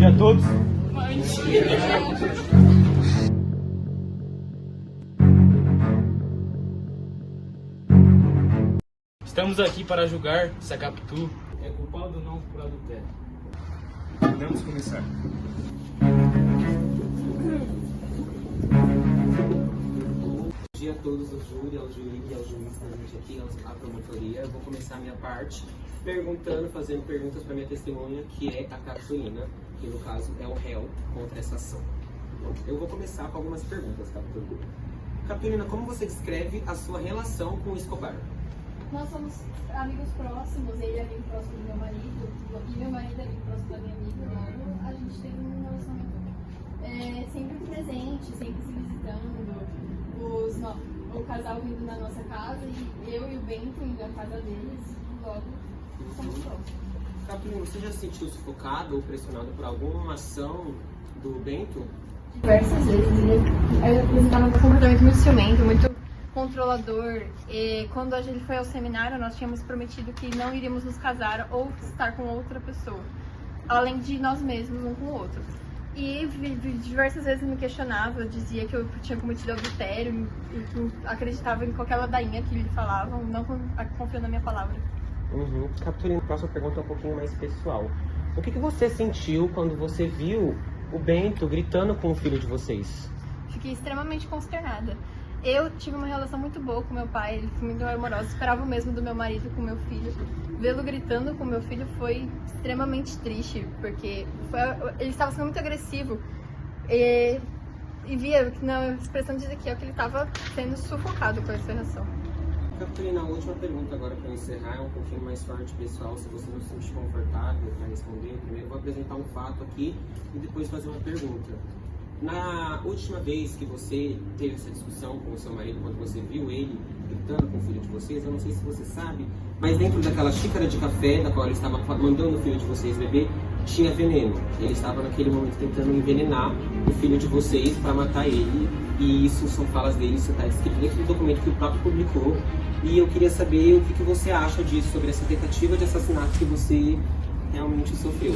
dia a todos. Estamos aqui para julgar se a Capitu é culpada ou não por adultério. Vamos começar. Bom dia a todos, ao júri, ao juiz e ao juiz da gente aqui, à promotoria. Eu vou começar a minha parte fazendo perguntas para minha testemunha, que é a Carolina, que no caso é o réu contra essa ação. Eu vou começar com algumas perguntas, Carolina. Carolina, como você descreve a sua relação com o Escobar? Nós somos amigos próximos, ele é amigo próximo do meu marido, e meu marido é amigo próximo da minha amiga, logo a gente teve um relacionamento sempre presente, sempre se visitando, o casal vindo na nossa casa, e eu e o Bento indo à casa deles, logo somos próximos. Carolina, você já se sentiu sufocado ou pressionado por alguma ação do Bento? Diversas vezes, ele apresentava um comportamento muito ciumento, muito controlador. E quando a gente foi ao seminário, nós tínhamos prometido que não iríamos nos casar ou estar com outra pessoa, além de nós mesmos, um com o outro. E diversas vezes me questionava, dizia que eu tinha cometido adultério, e acreditava em qualquer ladainha que ele falava, não confiando na minha palavra. Carolina, a próxima pergunta é um pouquinho mais pessoal. O que você sentiu quando você viu o Bento gritando com o filho de vocês? Fiquei extremamente consternada. Eu tive uma relação muito boa com meu pai, ele foi muito amoroso, esperava o mesmo do meu marido com meu filho. Vê-lo gritando com meu filho foi extremamente triste, porque ele estava sendo muito agressivo. E via na expressão de Ezequiel que ele estava sendo sufocado com essa reação. Carolina, a última pergunta agora para encerrar é um pouquinho mais forte, pessoal. Se você não se sentir confortável para responder, primeiro eu vou apresentar um fato aqui e depois fazer uma pergunta. Na última vez que você teve essa discussão com o seu marido, quando você viu ele gritando com o filho de vocês, eu não sei se você sabe, mas dentro daquela xícara de café da qual ele estava mandando o filho de vocês beber, tinha veneno. Ele estava naquele momento tentando envenenar o filho de vocês para matar ele, e isso são falas dele, isso está escrito dentro do documento que o próprio publicou. E eu queria saber o que você acha disso, sobre essa tentativa de assassinato que você realmente sofreu.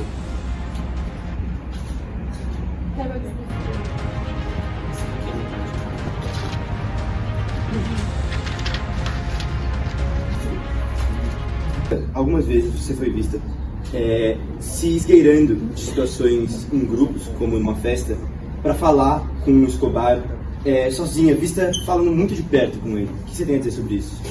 Algumas vezes você foi vista se esgueirando de situações em grupos, como numa festa, para falar com o Escobar sozinha, vista falando muito de perto com ele. O que você tem a dizer sobre isso?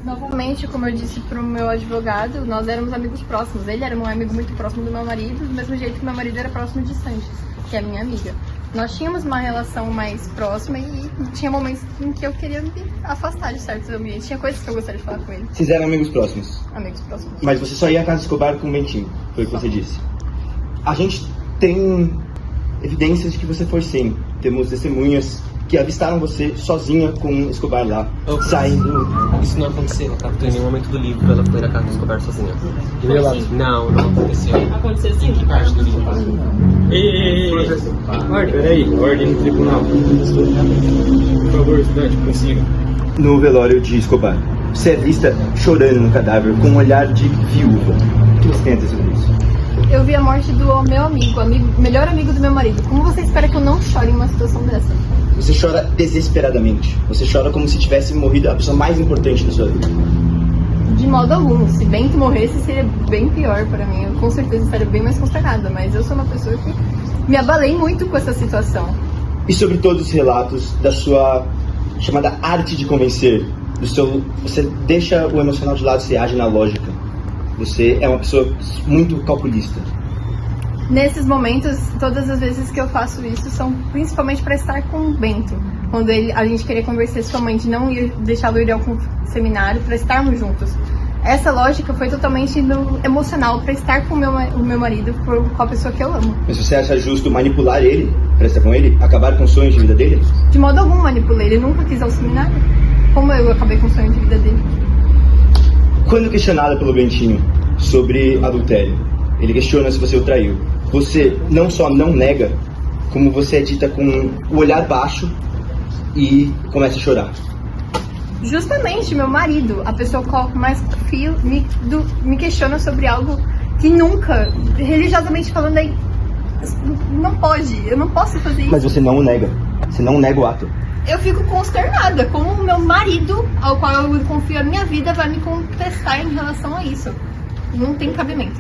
Novamente, como eu disse para o meu advogado, nós éramos amigos próximos. Ele era um amigo muito próximo do meu marido, do mesmo jeito que meu marido era próximo de Sanches, que é minha amiga. Nós tínhamos uma relação mais próxima e tinha momentos em que eu queria me afastar de certos ambientes. Tinha coisas que eu gostaria de falar com ele. Vocês eram amigos próximos? Amigos próximos. Mas você só ia à casa do Escobar com o Bentinho, foi o que você disse. A gente tem evidências de que você foi sim. Temos testemunhas que avistaram você sozinha com o Escobar lá, saindo. Isso não aconteceu, Carolina. Em nenhum momento do livro ela foi na casa do Escobar sozinha. Não aconteceu. Aconteceu sim? Em que parte do livro? Ordem, peraí, ordem no tribunal. Por favor, estudante, consiga. No velório de Escobar, você é vista chorando no cadáver com um olhar de viúva. O que você tem a dizer sobre isso? Eu vi a morte do meu amigo, melhor amigo do meu marido. Como você espera que eu não chore em uma situação dessa? Você chora desesperadamente. Você chora como se tivesse morrido a pessoa mais importante da sua vida. De modo algum. Se Bento morresse, seria bem pior para mim. Eu com certeza estaria bem mais consternada, mas eu sou uma pessoa que me abalei muito com essa situação. E sobre todos os relatos da sua chamada arte de convencer, você deixa o emocional de lado e você age na lógica. Você é uma pessoa muito calculista. Nesses momentos, todas as vezes que eu faço isso são principalmente para estar com o Bento. Quando a gente queria conversar somente, não ia deixá-lo ir ao seminário, para estarmos juntos. Essa lógica foi totalmente emocional, para estar com o meu marido, com a pessoa que eu amo. Mas você acha justo manipular ele, para estar com ele, acabar com os sonhos de vida dele? De modo algum manipulei, ele nunca quis ir ao seminário. Como eu acabei com o sonho de vida dele? Quando questionada pelo Bentinho sobre adultério, ele questiona se você o traiu. Você não só não nega, como você é dita com o olhar baixo e começa a chorar. Justamente meu marido, a pessoa com mais fio, me questiona sobre algo que nunca, religiosamente falando, é Não pode, eu não posso fazer isso. Mas você não o nega. Você não nega o ato. Eu fico consternada, como o meu marido, ao qual eu confio a minha vida, vai me contestar em relação a isso. Não tem cabimento.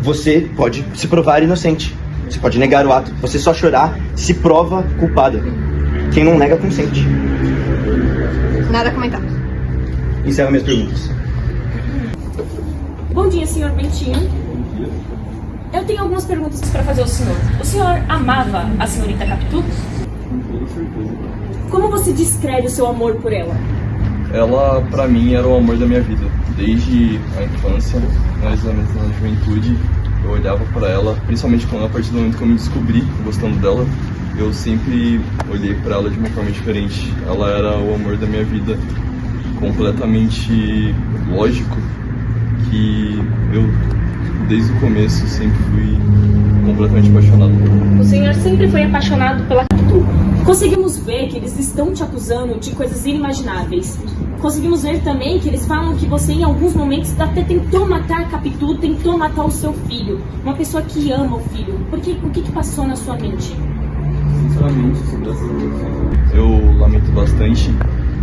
Você pode se provar inocente. Você pode negar o ato. Você só chorar se prova culpada. Quem não nega, consente. Nada a comentar. Encerro minhas perguntas. Bom dia, senhor Bentinho. Eu tenho algumas perguntas para fazer ao senhor. O senhor amava a senhorita Capitu? Com toda certeza. Como você descreve o seu amor por ela? Ela, pra mim, era o amor da minha vida. Desde a infância, mais ou menos na juventude, eu olhava pra ela, principalmente quando, a partir do momento que eu me descobri gostando dela, eu sempre olhei pra ela de uma forma diferente. Ela era o amor da minha vida, completamente lógico, que eu, desde o começo, sempre fui completamente apaixonado por ela. O senhor sempre foi apaixonado pela Capitu. Conseguimos ver que eles estão te acusando de coisas inimagináveis. Conseguimos ver também que eles falam que você, em alguns momentos, até tentou matar a Capitu, tentou matar o seu filho. Uma pessoa que ama o filho. O que passou na sua mente? Sinceramente, sobre essa situação, eu lamento bastante,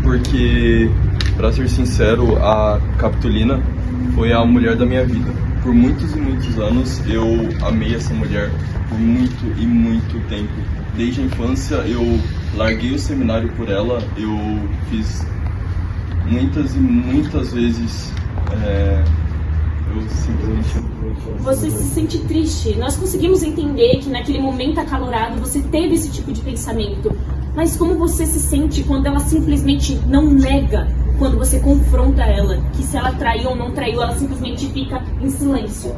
porque, pra ser sincero, a Capitulina foi a mulher da minha vida. Por muitos e muitos anos eu amei essa mulher, por muito e muito tempo. Desde a infância eu larguei o seminário por ela, eu fiz muitas e muitas vezes, eu simplesmente... Você se sente triste. Nós conseguimos entender que naquele momento acalorado você teve esse tipo de pensamento. Mas como você se sente quando ela simplesmente não nega, quando você confronta ela, que se ela traiu ou não traiu, ela simplesmente fica em silêncio?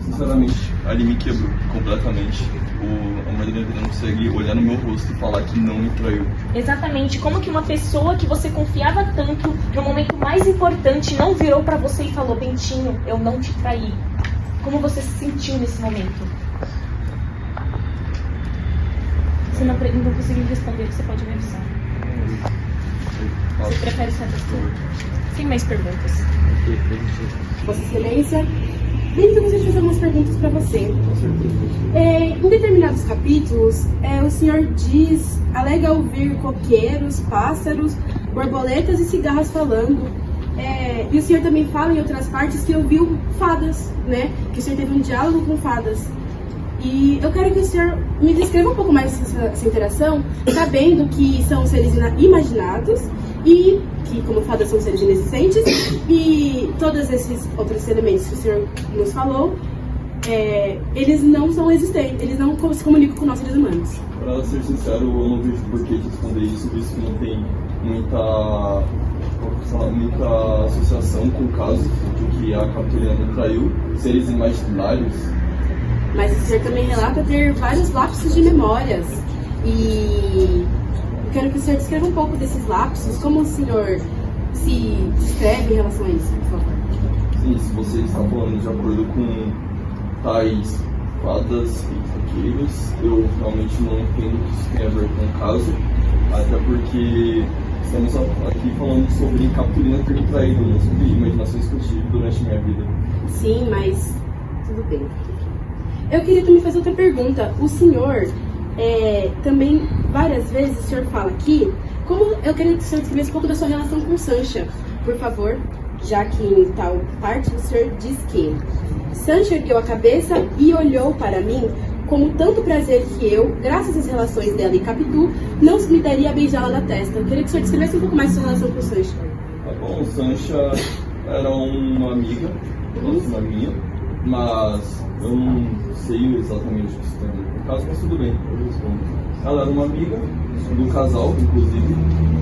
Sinceramente, ali me quebrou completamente. A mulher da minha vida não consegue olhar no meu rosto e falar que não me traiu. Exatamente. Como que uma pessoa que você confiava tanto, no momento mais importante, não virou pra você e falou: Bentinho, eu não te traí. Como você se sentiu nesse momento? Você não conseguiu responder, você pode me avisar. Você prefere ser assim? Sem mais perguntas. Vossa Excelência, eu gostaria de fazer algumas perguntas para você. Em determinados capítulos, o senhor alega ouvir coqueiros, pássaros, borboletas e cigarras falando. E o senhor também fala em outras partes que ouviu fadas, né? Que o senhor teve um diálogo com fadas. E eu quero que o senhor me descreva um pouco mais essa interação, sabendo que são seres imaginados e que, como fadas, são seres inexistentes, e todos esses outros elementos que o senhor nos falou, eles não são existentes, eles não se comunicam com nós seres humanos. Para ser sincero, eu não vejo por que responder isso, visto que não tem muita associação com o caso de que a Capitulina me traiu, seres imaginários. Mas o senhor também relata ter vários lapsos de memórias. E eu quero que o senhor descreva um pouco desses lapsos, como o senhor se descreve em relação a isso, por favor. Sim, se você está falando de acordo com tais fadas e coqueiros, eu realmente não entendo o que isso tem a ver com o caso, até porque estamos aqui falando sobre Capitulina ter me traído, não sobre imaginações que eu tive durante a minha vida. Sim, mas tudo bem. Eu queria também fazer outra pergunta. O senhor também, várias vezes, o senhor fala aqui, eu queria que o senhor descrevesse um pouco da sua relação com Sancha, por favor, já que em tal parte o senhor diz que Sancha ergueu a cabeça e olhou para mim com tanto prazer que eu, graças às relações dela e Capitu, não me daria a beijá-la na testa. Eu queria que o senhor descrevesse um pouco mais da sua relação com Sancha. Tá bom, Sancha era uma amiga, próxima minha, mas eu não sei exatamente o que isso tem a ver com o caso, mas tudo bem, eu respondo. Ela era uma amiga do casal, inclusive,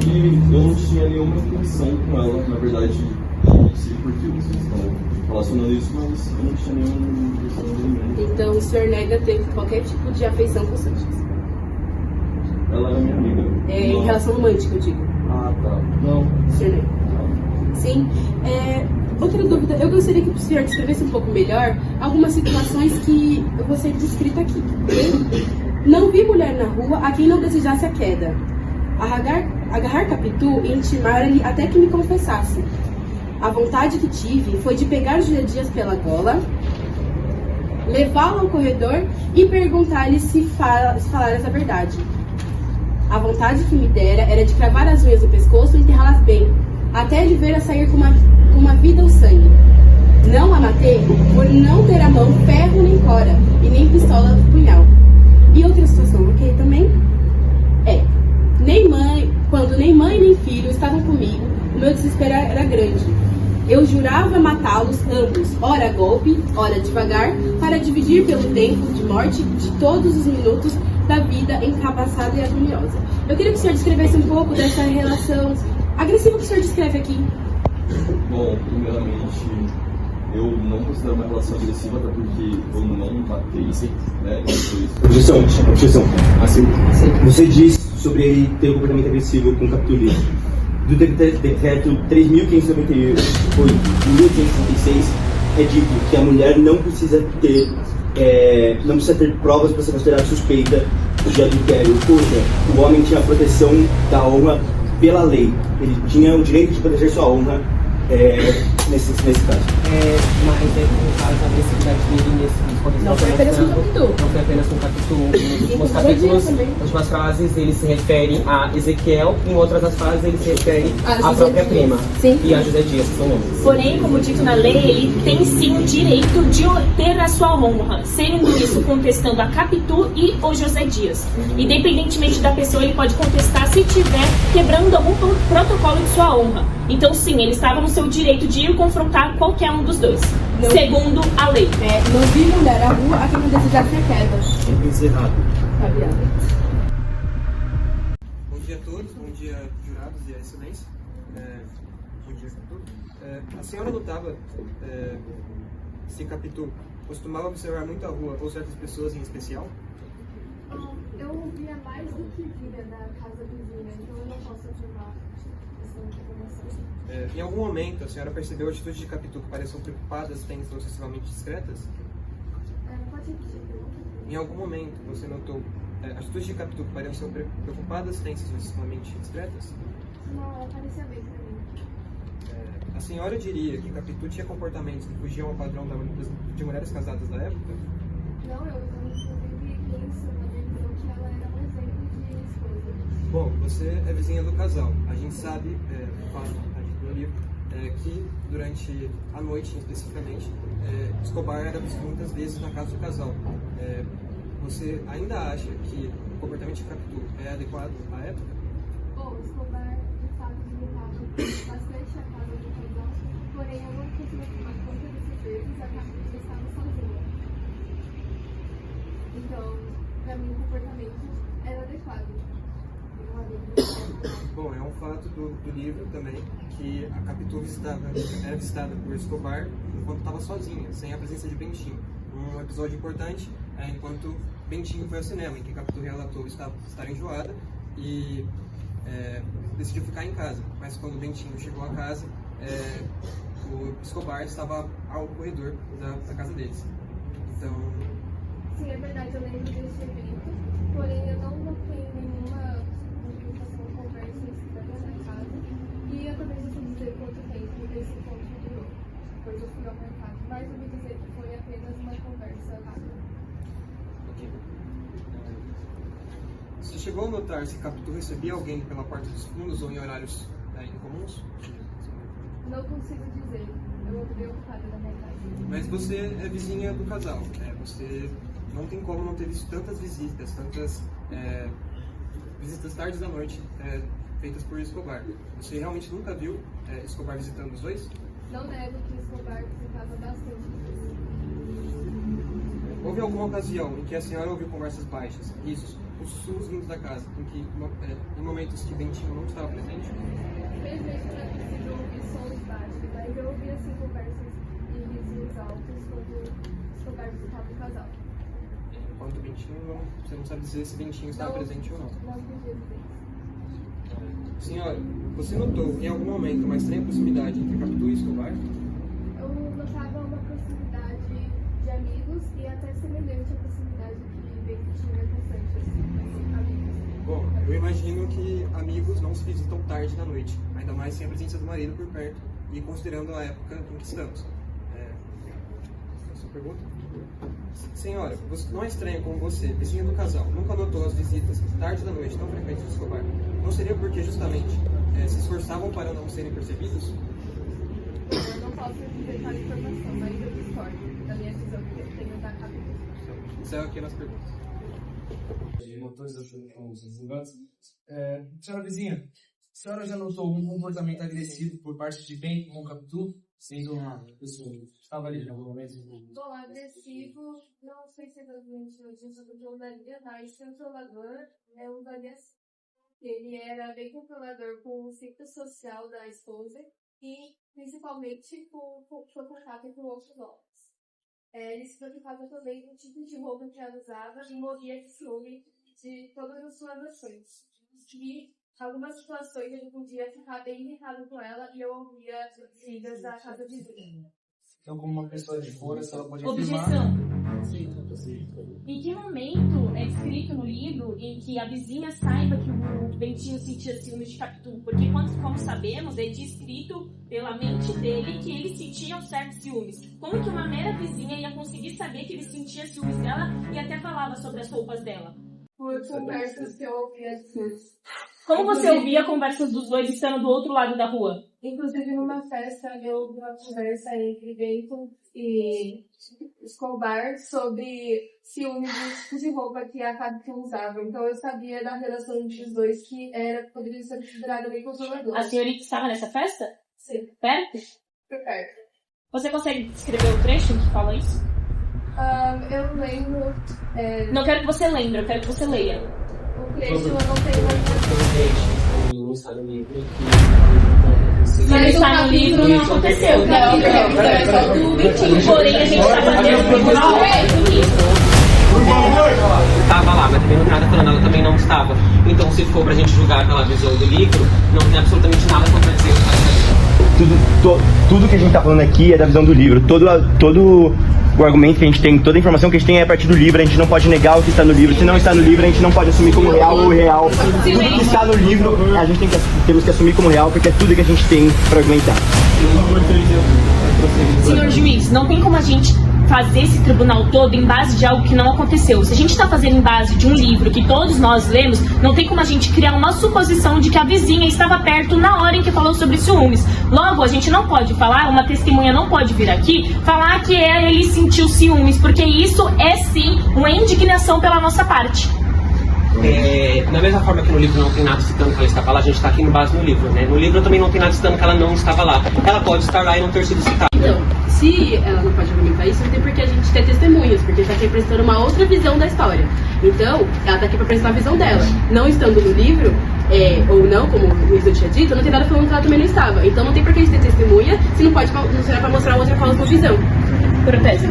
e eu não tinha nenhuma intenção com ela, na verdade, não sei por que vocês estão relacionando isso, mas eu não tinha nenhuma intenção nenhuma. Então o senhor nega ter qualquer tipo de afeição com Sancha? Ela era minha amiga. Em relação romântica, eu digo. Ah, tá. Não. O senhor nega? Sim. Outra dúvida, eu gostaria que o senhor descrevesse um pouco melhor algumas situações que eu vou ser descrita aqui. Não vi mulher na rua a quem não desejasse a queda. Agarrar Capitu e intimar-lhe até que me confessasse. A vontade que tive foi de pegar Juliadias pela gola, levá-lo ao corredor e perguntar-lhe se falaras a verdade. A vontade que me dera era de cravar as unhas no pescoço e enterrá-las bem, até de ver a sair com uma vida ou sangue. Não a matei por não ter à mão ferro nem cora, e nem pistola do punhal. E outra situação, ok, também? Quando nem mãe nem filho estavam comigo, o meu desespero era grande. Eu jurava matá-los ambos, ora a golpe, ora devagar, para dividir pelo tempo de morte de todos os minutos da vida encabaçada e agoniosa. Eu queria que o senhor descrevesse um pouco dessa relação agressiva que o senhor descreve aqui. Bom, primeiramente, eu não considero uma relação agressiva, até porque eu não matei, né? Objeção. Assim, você diz sobre ele ter um comportamento agressivo com o Capitulino. Do decreto 3.598 de 1866 é dito que a mulher não precisa ter provas para ser considerada suspeita de adultério. Ou seja, o homem tinha a proteção da honra pela lei. Ele tinha o direito de proteger sua honra nesse caso. Mas no caso, a agressividade dele nesse contexto Não foi apenas com o Capitu. Não foi apenas com o Capitu. Nos capítulos, nas últimas frases, ele se refere a Ezequiel, em outras das frases, ele se refere à própria prima. Sim. E a José Dias, que são nomes. Porém, como dito na lei, ele tem sim o direito de ter a sua honra, sendo isso contestando a Capitu e o José Dias. Independentemente da pessoa, ele pode contestar se estiver quebrando algum protocolo de sua honra. Então, sim, ele estava no seu direito de ir confrontar qualquer um dos dois, segundo a lei. Não vi mulher à rua a quem não desejasse a queda. Encerrado. Bom dia a todos, bom dia jurados e a excelência. Bom dia a todos. A senhora notava se Capitu costumava observar muito a rua ou certas pessoas em especial? Eu via mais do que via da casa vizinha, então eu não posso afirmar essa informação. Em algum momento a senhora percebeu atitudes de Capitu que pareciam preocupadas, tensas ou excessivamente discretas? Pode repetir a pergunta? Em algum momento você notou atitudes de Capitu que pareciam preocupadas, tensas ou excessivamente discretas? Não, ela parecia bem pra mim. A senhora diria que Capitu tinha comportamentos que fugiam ao padrão de mulheres casadas da época? Não, eu inclusive penso na minha visão que ela era um exemplo de esposa. Bom, você é vizinha do casal. A gente sabe, o fato está dito no livro, que durante a noite, especificamente, Escobar era visto muitas vezes na casa do casal. Você ainda acha que o comportamento de Capitu é adequado à época? Bom, Escobar, de fato, visitava bastante a casa do casal, porém eu não consigo afirmar quantas dessas vezes a Capitu estava sozinha. Então, para mim, o comportamento era adequado. Bom, é um fato do livro também que a Capitu era visitada por Escobar enquanto estava sozinha, sem a presença de Bentinho. Um episódio importante é enquanto Bentinho foi ao cinema, em que Capitu relatou estar enjoada e decidiu ficar em casa. Mas quando Bentinho chegou a casa, o Escobar estava ao corredor da casa deles. Então... Sim, é verdade, eu lembro desse evento, porém eu não notei nenhuma conversa estranha na casa e eu também não sei dizer quanto tempo esse ponto durou, pois eu fui ao mercado, mas eu vou dizer que foi apenas uma conversa rápida. Ok. Você chegou a notar se Capitu recebia alguém pela porta dos fundos ou em horários incomuns? Não consigo dizer, eu andei ocupada na minha casa. Mas você é vizinha do casal, você não tem como não ter visto tantas visitas, tantas visitas tardes da noite feitas por Escobar. Você realmente nunca viu Escobar visitando os dois? Não nego que Escobar visitava bastante vezes. Houve alguma ocasião em que a senhora ouviu conversas baixas, risos, os sussurros vindos da casa, em momentos que Bentinho não estava presente? Infelizmente não é possível ouvir sons baixos, mas eu ouvi assim conversas e risos altos quando Escobar visitava o casal. Enquanto Bentinho, você não sabe dizer se Bentinho estava presente ou não. Não podia dizer. Senhora, você notou em algum momento uma estranha proximidade entre Capitu e Escobar? Eu notava uma proximidade de amigos e até semelhante à proximidade que Bentinho tinha com Sanches, amigos. Bom, eu imagino que amigos não se visitam tarde da noite, ainda mais sem a presença do marido por perto e considerando a época em que estamos. pergunta? Senhora, não é estranho como você, vizinha do casal, nunca notou as visitas tarde da noite tão frequentes de Escobar? Não seria porque justamente se esforçavam para não serem percebidos? Eu não posso dizer tal informação, mas eu discordo da minha visão que eu tenho da capítulo. Encerro aqui nas perguntas. Motores dos inventos. Senhora vizinha, a senhora já notou um comportamento agressivo por parte de Ben Capitu, sendo uma pessoa que estava ali em algum momento? Bom, agressivo, não sei se exatamente eu disse do controlaria, mas controlador é um variação. Ele era bem controlador com o ciclo social da esposa e principalmente com contato com outros homens. Ele se preocupava também com o tipo de roupa que ela usava e morria de ciúme de todas as suas ações. E algumas situações ele podia ficar bem irritado com ela e eu ouvia brigas da casa vizinha. Então, como uma pessoa de fora, a senhora pode Objeção. afirmar... Em que momento é descrito no livro em que a vizinha saiba que o Bentinho sentia ciúmes de Capitu? Porque, como sabemos, é descrito pela mente dele que ele sentia um certo ciúmes. Como que uma mera vizinha ia conseguir saber que ele sentia ciúmes dela e até falava sobre as roupas dela? Por conversas que eu ouvia assim. Como você ouvia conversas dos dois estando do outro lado da rua? Inclusive, numa festa, eu ouvi uma conversa entre Bacon e Escobar sobre ciúme do tipo de roupa que a Capitu usava. Então, eu sabia da relação entre os dois que poderia ser considerada bem controladora. A senhorita estava nessa festa? Sim. Perto? Por perto. Você consegue descrever o trecho que fala isso? Eu lembro... Não quero que você lembre, eu quero que você leia. O trecho eu não tenho mais... Não está no livro Se não está no livro, não aconteceu. Porém, a gente está fazendo um tribunal estava lá, mas também não tem nada falando, ela também não estava. Então, se for pra gente julgar pela visão do livro, não tem absolutamente nada contra dizer Tudo que a gente tá falando aqui é da visão do livro. Todo o argumento que a gente tem, toda a informação que a gente tem é a partir do livro. A gente não pode negar o que está no livro. Se não está no livro, a gente não pode assumir como real ou real. Tudo que está no livro, a gente temos que assumir como real, porque é tudo que a gente tem para argumentar. Senhor juiz, não tem como a gente fazer esse tribunal todo em base de algo que não aconteceu. Se a gente está fazendo em base de um livro que todos nós lemos, não tem como a gente criar uma suposição de que a vizinha estava perto na hora em que falou sobre ciúmes. Logo, a gente não pode falar, uma testemunha não pode vir aqui falar que ele sentiu ciúmes, porque isso é sim uma indignação pela nossa parte. Da mesma forma que no livro não tem nada citando que ela estava lá, a gente está aqui no base no livro, né? No livro também não tem nada citando que ela não estava lá. Ela pode estar lá e não ter sido citada. Então, se ela não pode argumentar isso, não tem por que a gente ter testemunhas, porque a gente está aqui apresentando uma outra visão da história. Então, ela está aqui para apresentar a visão dela. Não estando no livro, ou não, como o Luiz tinha dito, não tem nada falando que ela também não estava. Então não tem por que a gente ter testemunha, se não será para mostrar outra falsa visão. Protesto.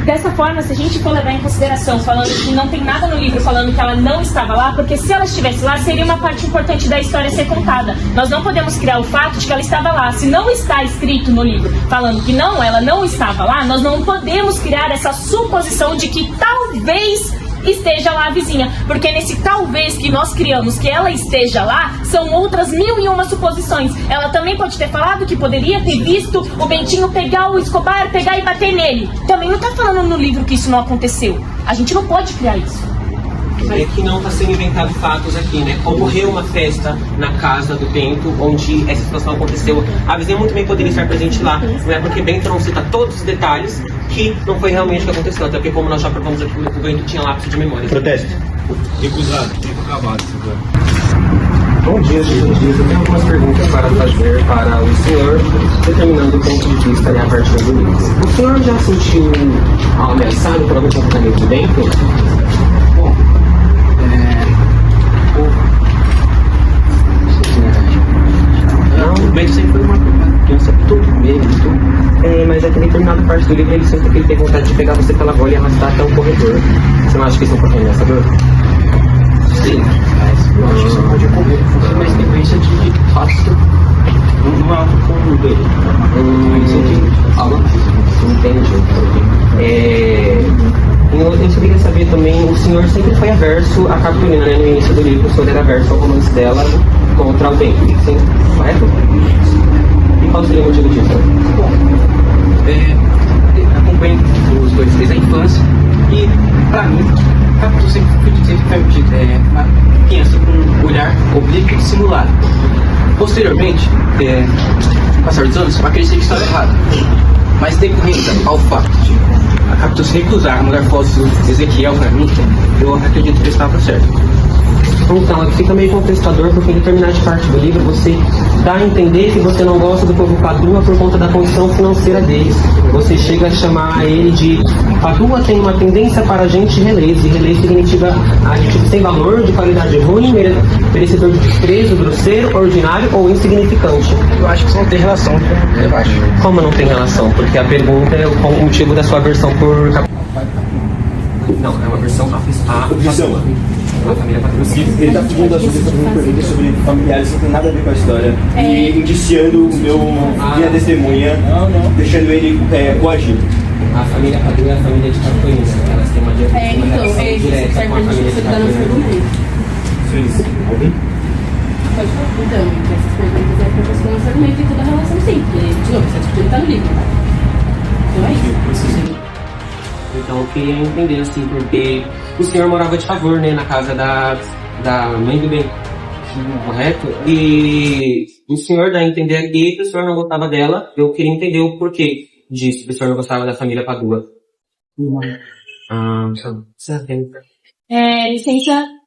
Dessa forma, se a gente for levar em consideração falando que não tem nada no livro falando que ela não estava lá, porque se ela estivesse lá, seria uma parte importante da história ser contada. Nós não podemos criar o fato de que ela estava lá. Se não está escrito no livro falando que não, ela não estava lá, nós não podemos criar essa suposição de que talvez esteja lá a vizinha, porque nesse talvez que nós criamos que ela esteja lá, são outras 1001 suposições. Ela também pode ter falado que poderia ter visto o Bentinho pegar o Escobar, pegar e bater nele. Também não está falando no livro que isso não aconteceu. A gente não pode criar isso. É que não está sendo inventado fatos aqui, né? Ocorreu uma festa na casa do Bento, onde essa situação aconteceu. A vizinha muito bem poderia estar presente lá, não é porque Bento não cita todos os detalhes que não foi realmente o que aconteceu, até porque como nós já provamos aqui, o Bento tinha lapso de memória. Protesto. Recusado, tempo acabado, senhor. Bom dia, senhor juiz. Eu tenho algumas perguntas para fazer para o senhor, determinando o ponto de vista a partir do livro. O senhor já sentiu ameaçado por algum comportamento de Bento? Não, o Bento sempre foi uma criança tudo medo, mas é que em determinada parte do livro ele sempre que ele tem vontade de pegar você pela gola e arrastar até o corredor. Você não acha que isso é um pouco ameaçador? Sim, mas eu acho que isso pode ocorrer. Foi uma sequência de fatos no alto fundo dele. Eu queria saber também, o senhor sempre foi averso à Capitolina, né? No início do livro, o senhor era averso ao romance dela contra o Bento, sim? Correto? E qual seria o motivo disso? Bom, a acompanho os dois desde a infância e, pra mim, Capitu sempre foi uma criança com um olhar oblíquo e dissimulado. Posteriormente, com o passar dos anos, eu acreditei que estava errado. Mas decorrendo ao fato de a Capitu se recusar a mandar fotos do Ezequiel pra mim, eu acredito que eu estava certo. Então, aqui fica meio contestador, porque em determinada parte do livro você dá a entender que você não gosta do povo Padua por conta da condição financeira deles. Você chega a chamar ele de Padua tem uma tendência para gente releza, e releza significa a gente sem valor, de qualidade ruim, merecedor de desprezo, grosseiro, ordinário ou insignificante. Eu acho que isso não tem relação, eu acho. Como não tem relação? Porque a pergunta é o motivo da sua aversão por... Não, é uma versão Objeção. Ele está pedindo a sua pergunta sobre familiares que não tem nada a ver com a história e indiciando minha testemunha, deixando ele coagido. A família Padua é a família de Capoeira. Elas têm uma relação direta com a família de Capoeira. Alguém? Pode falar. Então, essas perguntas é para você lançar meio que toda a relação sim, porque, de novo, você discutindo tá no livro. Então é isso. Então eu queria entender, assim, porque o senhor morava de favor, né, na casa da mãe do bem, correto? E o senhor dá a entender aqui que o senhor não gostava dela. Eu queria entender o porquê disso, que o senhor não gostava da família Padua.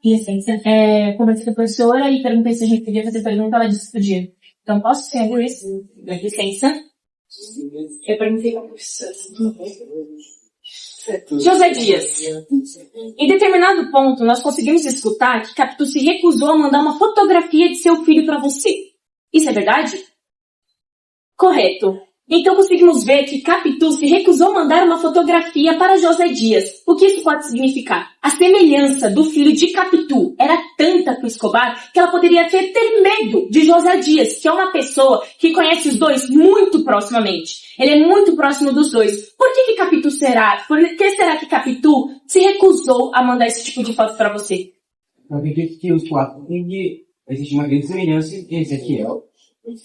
Licença. Conversei com a professora e perguntei se a gente podia fazer pergunta, ela disse que podia. Então posso, senhor Luiz? Licença. Eu perguntei com a professora. José Dias. Em determinado ponto, nós conseguimos escutar que Capitu se recusou a mandar uma fotografia de seu filho para você. Isso é verdade? Correto. Então conseguimos ver que Capitu se recusou a mandar uma fotografia para José Dias. O que isso pode significar? A semelhança do filho de Capitu era tanta com Escobar que ela poderia ter medo de José Dias, que é uma pessoa que conhece os dois muito proximamente. Ele é muito próximo dos dois. Por que Capitu será? Por que será que Capitu se recusou a mandar esse tipo de foto para você? Eu acredito que os quatro existe uma grande semelhança entre Ezequiel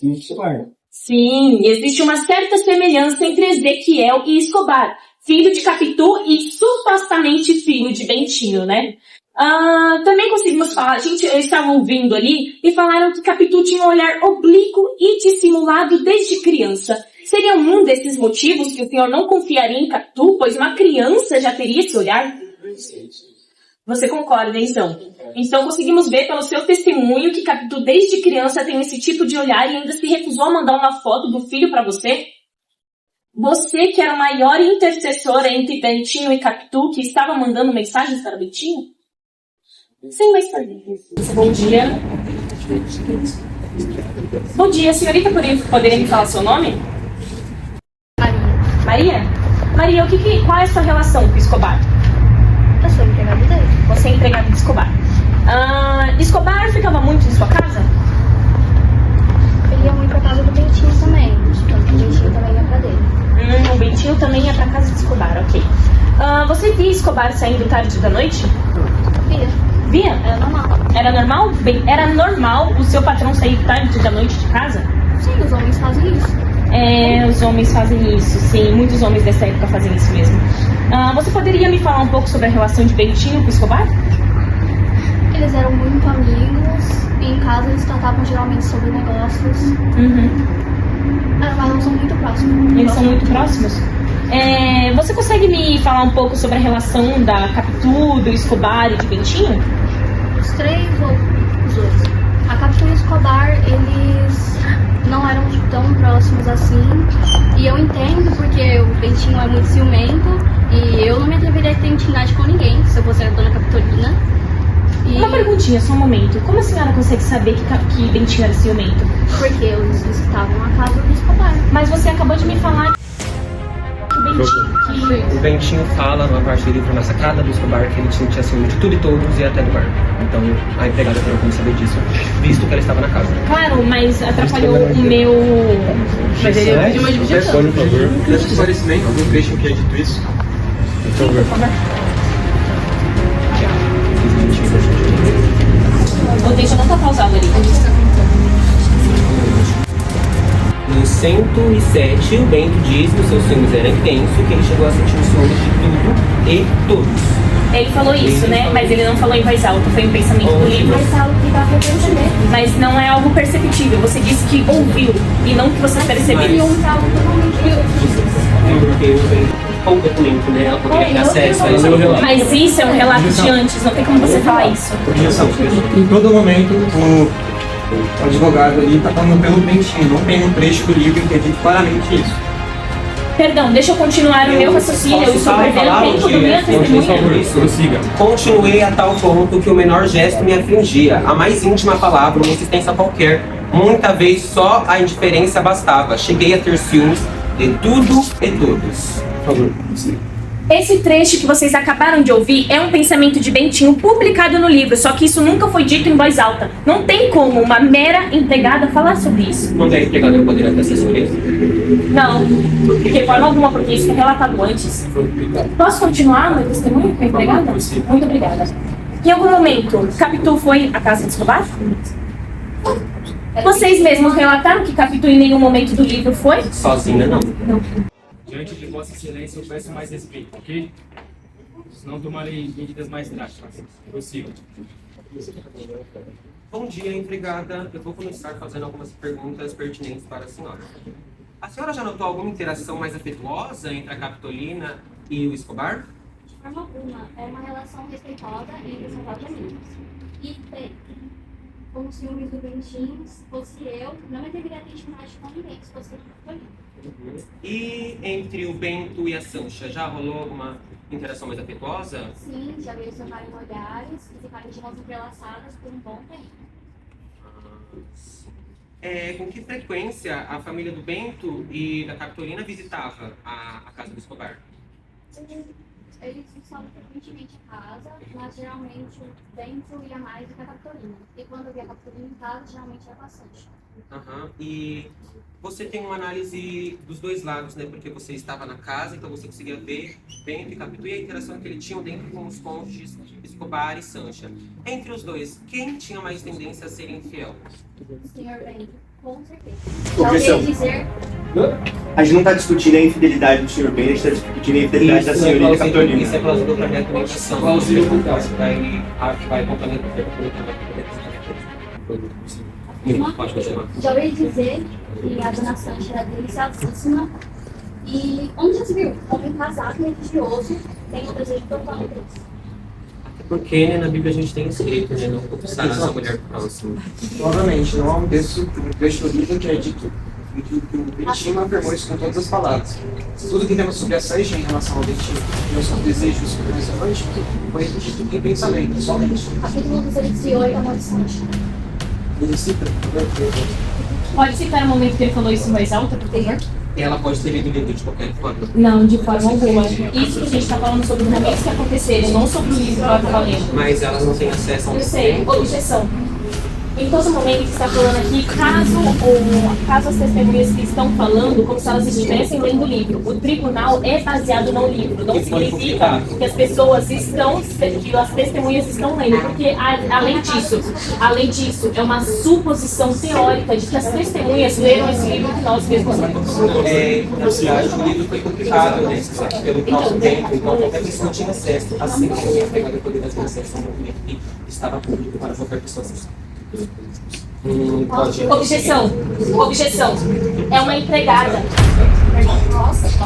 e Escobar. Sim, existe uma certa semelhança entre Ezequiel e Escobar, filho de Capitu e supostamente filho de Bentinho, né? Também conseguimos falar, eu estava ouvindo ali e falaram que Capitu tinha um olhar oblíquo e dissimulado desde criança. Seria um desses motivos que o senhor não confiaria em Capitu, pois uma criança já teria esse olhar? Você concorda, então? Então conseguimos ver pelo seu testemunho que Capitu desde criança tem esse tipo de olhar e ainda se recusou a mandar uma foto do filho para você? Você que era o maior intercessor entre Bentinho e Capitu, que estava mandando mensagens para Bentinho? Sem mais perguntas. Bom dia. Bom dia, senhorita, poderia me falar seu nome? Maria? Maria, qual é a sua relação com Escobar? Eu sou empregada dele. Você é empregada de Escobar. Escobar ficava muito em sua casa? Ele ia muito pra casa do Bentinho também. Então o Bentinho também ia pra dele. O Bentinho também ia pra casa de Escobar, ok. Você via Escobar saindo tarde da noite? Via? Era normal. Era normal? Bem, era normal o seu patrão sair tarde da noite de casa? Sim, os homens fazem isso. Os homens fazem isso, sim. Muitos homens dessa época fazem isso mesmo. Você poderia me falar um pouco sobre a relação de Bentinho com Escobar? Eles eram muito amigos e em casa eles tratavam geralmente sobre negócios. Era uma relação muito próxima. Eles são muito próximos? Você consegue me falar um pouco sobre a relação da Capitu, do Escobar e de Bentinho? Os três ou os dois? A Capitu e o Escobar, eles não eram tão próximos assim. E eu entendo porque o Bentinho é muito ciumento e eu não me atreveria a ter intimidade com ninguém se eu fosse a dona Capitolina. Uma perguntinha, só um momento. Como a senhora consegue saber que Bentinho era ciumento? Porque eles visitavam a casa do Escobar. Mas você acabou de me falar O Bentinho fala numa parte do livro, na sacada do Escobar, que ele tinha ciúme de tudo e todos e até do bar. Então a empregada tem como saber disso, visto que ela estava na casa. Claro, mas atrapalhou o meu... Mas ele pediu uma divisão. Por favor, desse esclarecimento, algum trecho que é dito isso? Por favor. Deixa eu dar uma pausada ali. Isso. 107, o Bento diz que os seus ciúmes eram intensos, que ele chegou a sentir o ciúmes de tudo e todos. Ele falou isso, né? Mas ele não falou em voz alta, foi um pensamento do livro. Mas não é algo perceptível. Você disse que ouviu e não que você percebeu. Porque eu venho com o documento, né? Ela poderia ter acesso a esse relato. Mas isso é um relato de antes, não tem como você falar isso. Em todo momento, o advogado ali está falando pelo Bentinho, não tem um trecho do livro que diz claramente isso. Perdão, deixa eu continuar o meu raciocínio, eu estou perdendo o tempo do minha testemunha. Continuei a tal ponto que o menor gesto me afligia, a mais íntima palavra, uma insistência qualquer. Muita vez só a indiferença bastava. Cheguei a ter ciúmes de tudo e todos. Por favor, Esse trecho que vocês acabaram de ouvir é um pensamento de Bentinho publicado no livro, só que isso nunca foi dito em voz alta. Não tem como uma mera empregada falar sobre isso. Não é empregada, eu poderia ter sido isso? Não, de forma alguma, porque isso foi relatado antes. Posso continuar meu testemunho com a empregada? Muito obrigada. Em algum momento, Capitu foi à casa de Escobar? Vocês mesmos relataram que Capitu em nenhum momento do livro foi? Sozinha, não. Diante de Vossa Excelência, eu peço mais respeito, ok? Senão tomarei medidas mais drásticas. Prossigo. Bom dia, empregada. Eu vou começar fazendo algumas perguntas pertinentes para a senhora. A senhora já notou alguma interação mais afetuosa entre a Capitolina e o Escobar? De forma alguma, é uma relação respeitosa entre os casal de amigos. E, como os ciúmes do Bentinho, se fosse eu, não me deveria ter intimidade com ninguém, se fosse eu. E entre o Bento e a Sancha, já rolou alguma interação mais afetuosa? Sim, já veio trocar em olhares e ficarem de mãos entrelaçadas por um bom tempo. Com que frequência a família do Bento e da Capitolina visitava a casa do Escobar? Eles estavam frequentemente em casa, mas geralmente o Bento ia mais do que a Capitolina. E quando eu via a Capitolina em casa, geralmente ia bastante. E você tem uma análise dos dois lados, né? Porque você estava na casa, então você conseguia ver Bento e Capitu e a interação que eles tinham dentro com os cônjuges Escobar e Sancha. Entre os dois, quem tinha mais tendência a ser infiel? O senhor Bento, com certeza. Objeção. Dizer... A gente não está discutindo a infidelidade do Sr. Bento, a gente está discutindo a infidelidade da senhorita Capitolina. Isso é plausível para minha argumentação. Plausível por causa. Vai complementar. Pode continuar. Já ouvi dizer que a dona Sancha era deliciosíssima e onde já se viu? Homem casado, religioso, tem o desejo total de Deus. Porque na Bíblia a gente tem escrito, né? Não cobiçar a mulher próxima. Novamente, não há um trecho do livro que é dito que o Bentinho afirmou isso com todas as palavras. Tudo que temos sobre a Sancha em relação ao Bentinho, em relação ao desejo sobre essa noite, foi dito em pensamento, somente. Capítulo 208, amor de Sancha. Ele cita. Pode citar o momento que ele falou isso em voz alta, por favor? Ela pode ter lido o livro de qualquer forma. Não, de forma alguma. Isso que a gente está falando sobre os momentos que aconteceram, não sobre o livro que ela estava lendo. Mas elas não têm acesso ao Eu sei, objeção. Em todo momento está falando aqui, caso as testemunhas que estão falando, como se elas estivessem lendo o livro. O tribunal é baseado no livro, não significa que as pessoas estão, que as testemunhas estão lendo, porque além disso, é uma suposição teórica de que as testemunhas leram esse livro que nós mesmos lemos. Na verdade, o livro foi publicado, né, pelo próprio tempo, então qualquer pessoa tinha acesso, assim como a pegada poderia ter acesso ao movimento que estava público para qualquer pessoa acessar. Objeção. É uma empregada.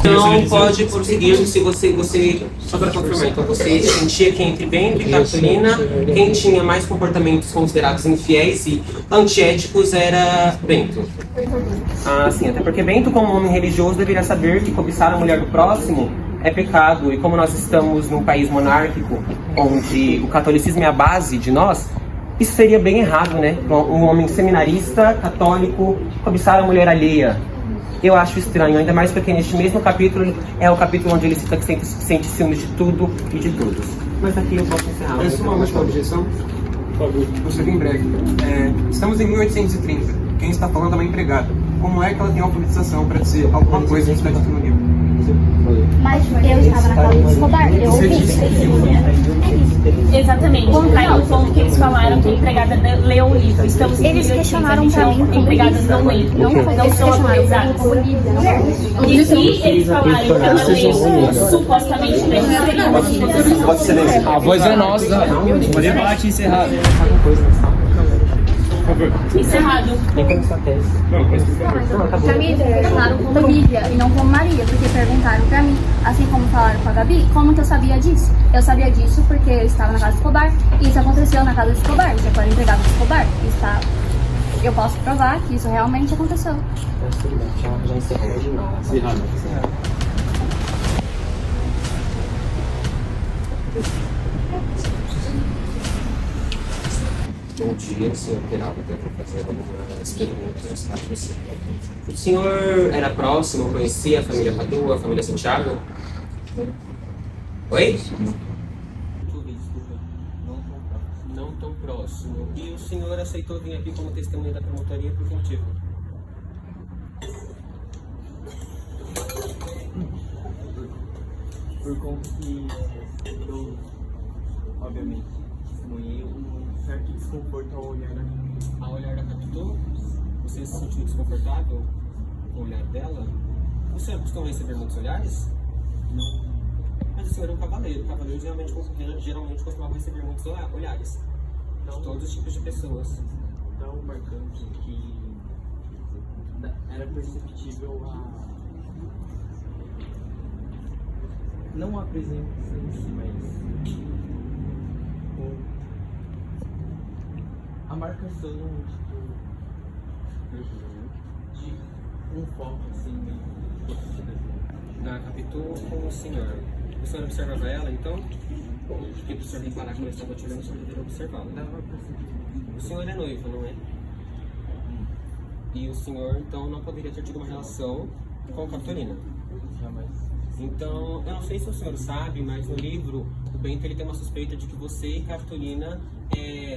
Não pode prosseguir se você só para confirmar, então você sentia que entre Bento e Capitolina, quem tinha mais comportamentos considerados infiéis e antiéticos era Bento. Sim, até porque Bento, como homem religioso, deveria saber que cobiçar a mulher do próximo é pecado, e como nós estamos num país monárquico, onde o catolicismo é a base de nós, isso seria bem errado, né? Um homem seminarista, católico, cobiçar a mulher alheia. Eu acho estranho, ainda mais porque neste mesmo capítulo é o capítulo onde ele cita que sente ciúmes de tudo e de todos. Mas aqui eu posso encerrar. Essa é uma última objeção. Por favor. Vou ser bem breve. Estamos em 1830. Quem está falando é uma empregada. Como é que ela tem alfabetização para dizer alguma coisa que está dito no livro? Mas eu estava na casa do Escobar, eu ouvi. Exatamente. Caiu no ponto que eles falaram que a empregada leu o livro. Estamos Eles questionaram pra mim a empregada não leu. Não são autorizados. E que eles falaram que ela leu supostamente leu. A voz é nossa. O debate encerrado. Encerrado. Pra mim, eles questionaram como Lívia e não como Maria, porque perguntaram pra mim, assim como falaram com a Gabi, como que eu sabia disso? Eu sabia disso porque eu estava na casa do Escobar, e isso aconteceu na casa do Escobar, isso é para empregado do Escobar. Eu posso provar que isso realmente aconteceu. Já encerrado. Bom dia, senhor Peralta. Eu vou fazer algumas perguntas para você. O senhor era próximo, conhecia a família Padu, a família Santiago? Oi? Desculpa. Não tão próximo. E o senhor aceitou vir aqui como testemunha da promotoria por que motivo? Por conta que eu, obviamente, testemunhei um certo desconforto ao olhar da minha. Ao olhar da Capitu, você se sentiu desconfortável com o olhar dela? O senhor costuma receber muitos olhares? Não. Mas o senhor é um cavaleiro. O cavaleiro geralmente costumava receber muitos olhares. De todos os tipos de pessoas. Tão marcante que era perceptível não a presença em si, mas a marcação de um foco assim meio. Na Capitu com o senhor. O senhor observava ela, então? Porque o senhor reparar que ela estava tirando, o senhor deveria observá-la. O senhor é noivo, não é? E o senhor, então, não poderia ter tido uma relação com a Capitolina. Jamais. Então, eu não sei se o senhor sabe, mas no livro, o Bento ele tem uma suspeita de que você e Capitolina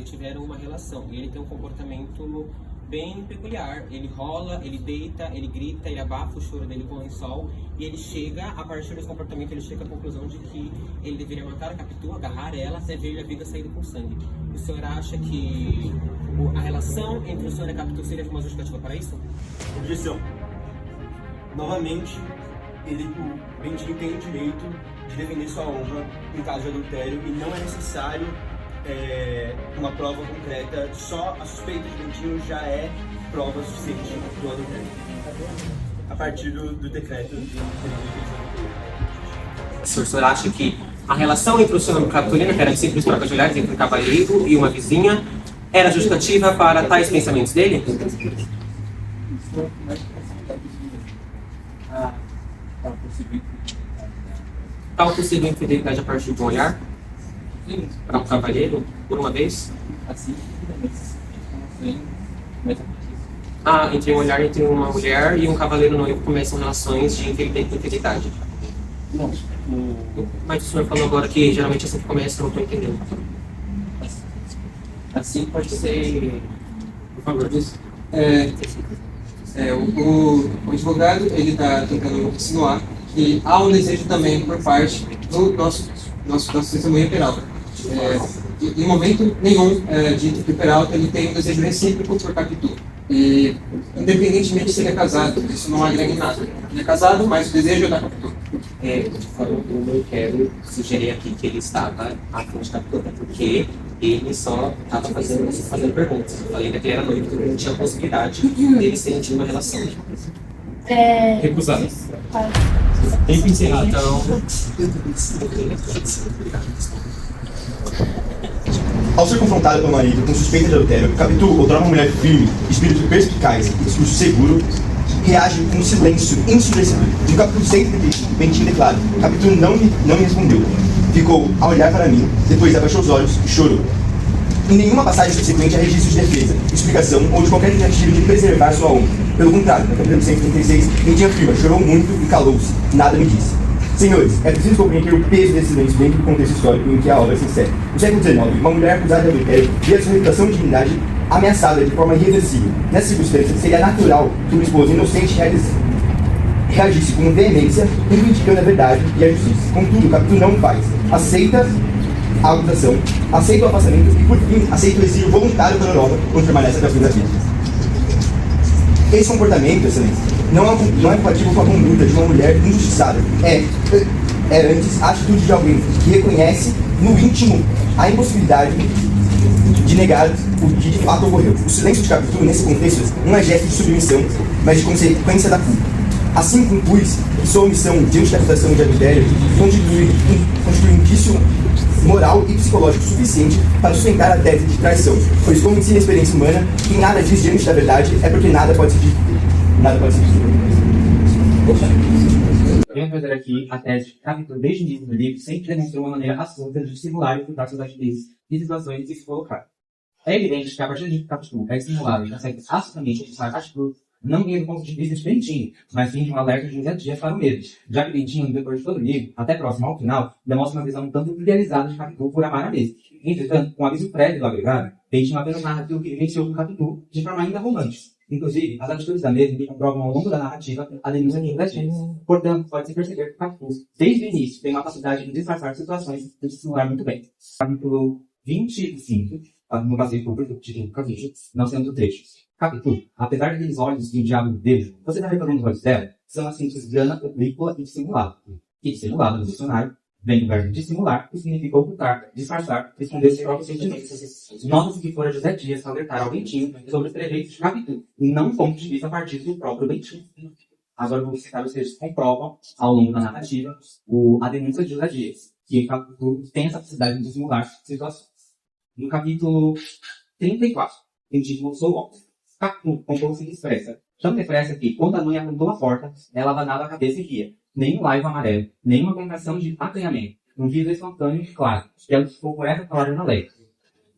tiveram uma relação. E ele tem um comportamento bem peculiar. Ele rola, ele deita, ele grita, ele abafa o choro dele com o lençol. E ele chega, a partir desse comportamento, ele chega à conclusão de que ele deveria matar a Capitu, agarrar ela, até ver a vida sair com sangue. O senhor acha que a relação entre o senhor e a Capitu seria uma justificativa para isso? Objeção. Novamente, o Bentinho tem o direito de defender sua honra em caso de adultério e não é necessário uma prova concreta. Só a suspeita de Bentinho já é prova suficiente do adultério. A partir do decreto de... O senhor acha que a relação entre o senhor e a Capitolina, que era de simples troca de olhares entre um cavaleiro e uma vizinha, era justificativa para tais pensamentos dele? Tal possível infidelidade a partir de um olhar? Sim. Para um cavaleiro, por uma vez? Assim, entre um olhar entre uma mulher e um cavaleiro noivo começam relações de infidelidade. Não. Mas o senhor falou agora que geralmente assim que começa, eu não estou entendendo. Assim pode ser. Por favor. O advogado ele está tentando insinuar que há um desejo também por parte do nosso testemunha Peralta. Em momento nenhum dito que o Peralta ele tem um desejo recíproco por Capitu. E independentemente se ele é casado, isso não agrega em nada. Ele é casado, mas o desejo é da Capitu. Eu quero sugerir aqui que ele estava à frente de Capitu, porque ele só estava fazendo perguntas. Eu falei que ele era noivo, porque não tinha possibilidade dele sentir uma relação. Recusado. Tempo encerrado. Então... Ao ser confrontado pelo marido com suspeita de adultério, Capitu, outrora uma mulher firme, espírito perspicaz e discurso seguro, reage com um silêncio ensurdecedor. No capítulo 130, Bentinho declara: Capitu não me respondeu. Ficou a olhar para mim, depois abaixou os olhos e chorou. Em nenhuma passagem subsequente há registro de defesa, explicação ou de qualquer tentativa de preservar sua honra. Pelo contrário, no capítulo 136, Bentinho afirma: chorou muito e calou-se, nada me disse. Senhores, é preciso compreender o peso desse silêncio dentro do contexto histórico em que a obra se insere. No século XIX, uma mulher acusada de adultério via sua reputação e dignidade ameaçada de forma irreversível. Nessa circunstância, seria natural que uma esposa inocente reagisse com veemência, reivindicando a verdade e a justiça. Contudo, o capítulo não faz. Aceita a acusação, aceita o afastamento e, por fim, aceita o exílio voluntário pela Europa, onde permanece até o fim da vida. Esse comportamento, excelência, não é compatível com a conduta de uma mulher injustiçada. É antes a atitude de alguém que reconhece no íntimo a impossibilidade de negar o que de fato ocorreu. O silêncio de Capitu, nesse contexto, não é gesto de submissão, mas de consequência da culpa. Assim conclui-se que sua omissão diante da acusação de adultério constitui um indício moral e psicológico suficiente para sustentar a tese de traição, pois, como ensina a experiência humana, quem nada diz diante da verdade é porque nada pode ser dito. Venho trazer aqui a tese de que Capitu, desde o início do livro, sempre demonstrou uma maneira absurda de simular e ocultar suas atitudes e situações e se colocar. É evidente que a partir de que Capitu é dissimulado e consegue absolutamente ocultar atitudes, não vem do ponto de vista de Bentinho, mas sim de um alerta de José Dias para o mesmo, já que Bentinho, depois de todo o livro, até próximo ao final, demonstra uma visão um tanto idealizada de Capitu por amar a mesma. Entretanto, com o aviso prévio do agregado, Bentinho apenas narra aquilo que vivenciou com Capitu de forma ainda romântica. Inclusive, as atitudes da mesma que comprovam ao longo da narrativa a denúncia de José Dias. Portanto, pode-se perceber que Capitu, desde o início, tem uma capacidade de disfarçar situações e de simular muito bem. Capítulo 25, no passeio público, título capítulo, não sendo trecho. Capitu, apesar daqueles olhos de um diabo dele, você já reparou nos olhos dela? São as simples grana, oblíqua e dissimulada. E dissimulada, no dicionário, vem do verbo dissimular, que significa ocultar, disfarçar, esconder seus próprios sentimentos. Nota-se que fora José Dias alertar ao Bentinho sobre os trejeitos de Capitu, e não um ponto de vista a partir do próprio Bentinho. Agora vou citar os textos que comprovam, ao longo da narrativa, a denúncia de José Dias, que Capitu tem essa capacidade de dissimular situações. No capítulo 34, tem o título Sou Homem. Capitu, com pouco se expressa. Tão depressa que, quando a mãe apontou a porta, ela abanava a cabeça e ria. Nenhum laivo amarelo, nenhuma contração de acanhamento. Um riso espontâneo e claro, que ela ficou por essa palavra na lei.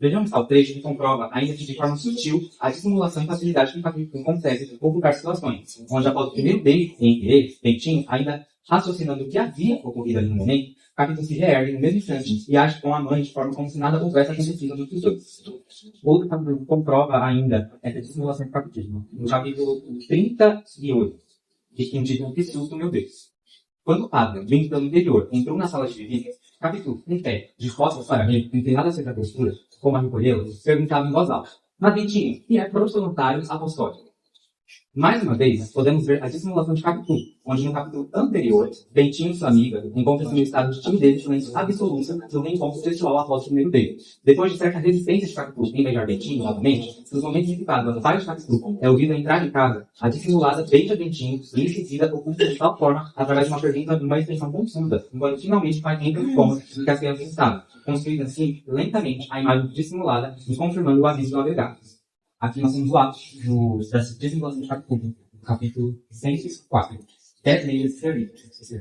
Vejamos tal trecho que comprova, ainda que de forma sutil, a dissimulação e facilidade que Capitu consegue ocultar situações, onde após o primeiro beijo entre eles, Bentinho, ainda raciocinando o que havia ocorrido ali no momento, Capitu se reergue no mesmo instante e age com a mãe de forma como se nada houvesse acontecido entre os dois. Outro capítulo comprova ainda essa dissimulação de Capitu. No capítulo 38, que tem o título Que Susto, Meu Deus. Quando o padre, vindo pelo interior, entrou na sala de visitas, Capitu, em pé, de costas para mim, inclinado a certa postura, como a recolhê-lo, perguntava em voz alta: Mas Bentinho, que é protonotário apostólico? Mais uma vez, podemos ver a dissimulação de Capitu, onde no capítulo anterior, Bentinho e sua amiga encontram-se no estado de timidez e silêncio absoluto do reencontro sexual após o primeiro beijo. Depois de certa resistência de Capitu em beijar Bentinho, novamente, nos momentos em que o pai de Capitu é ouvido a entrar em casa, a dissimulada beija Bentinho e em seguida oculta de tal forma, através de uma pergunta de uma expressão confunda, enquanto finalmente o pai entra no cômodo em que as crianças estavam, construindo assim, lentamente, a imagem dissimulada e confirmando o aviso do agregado. Aqui nós temos o ato dessa dissimulação de Capitu, capítulo 104. 10 meios de servir.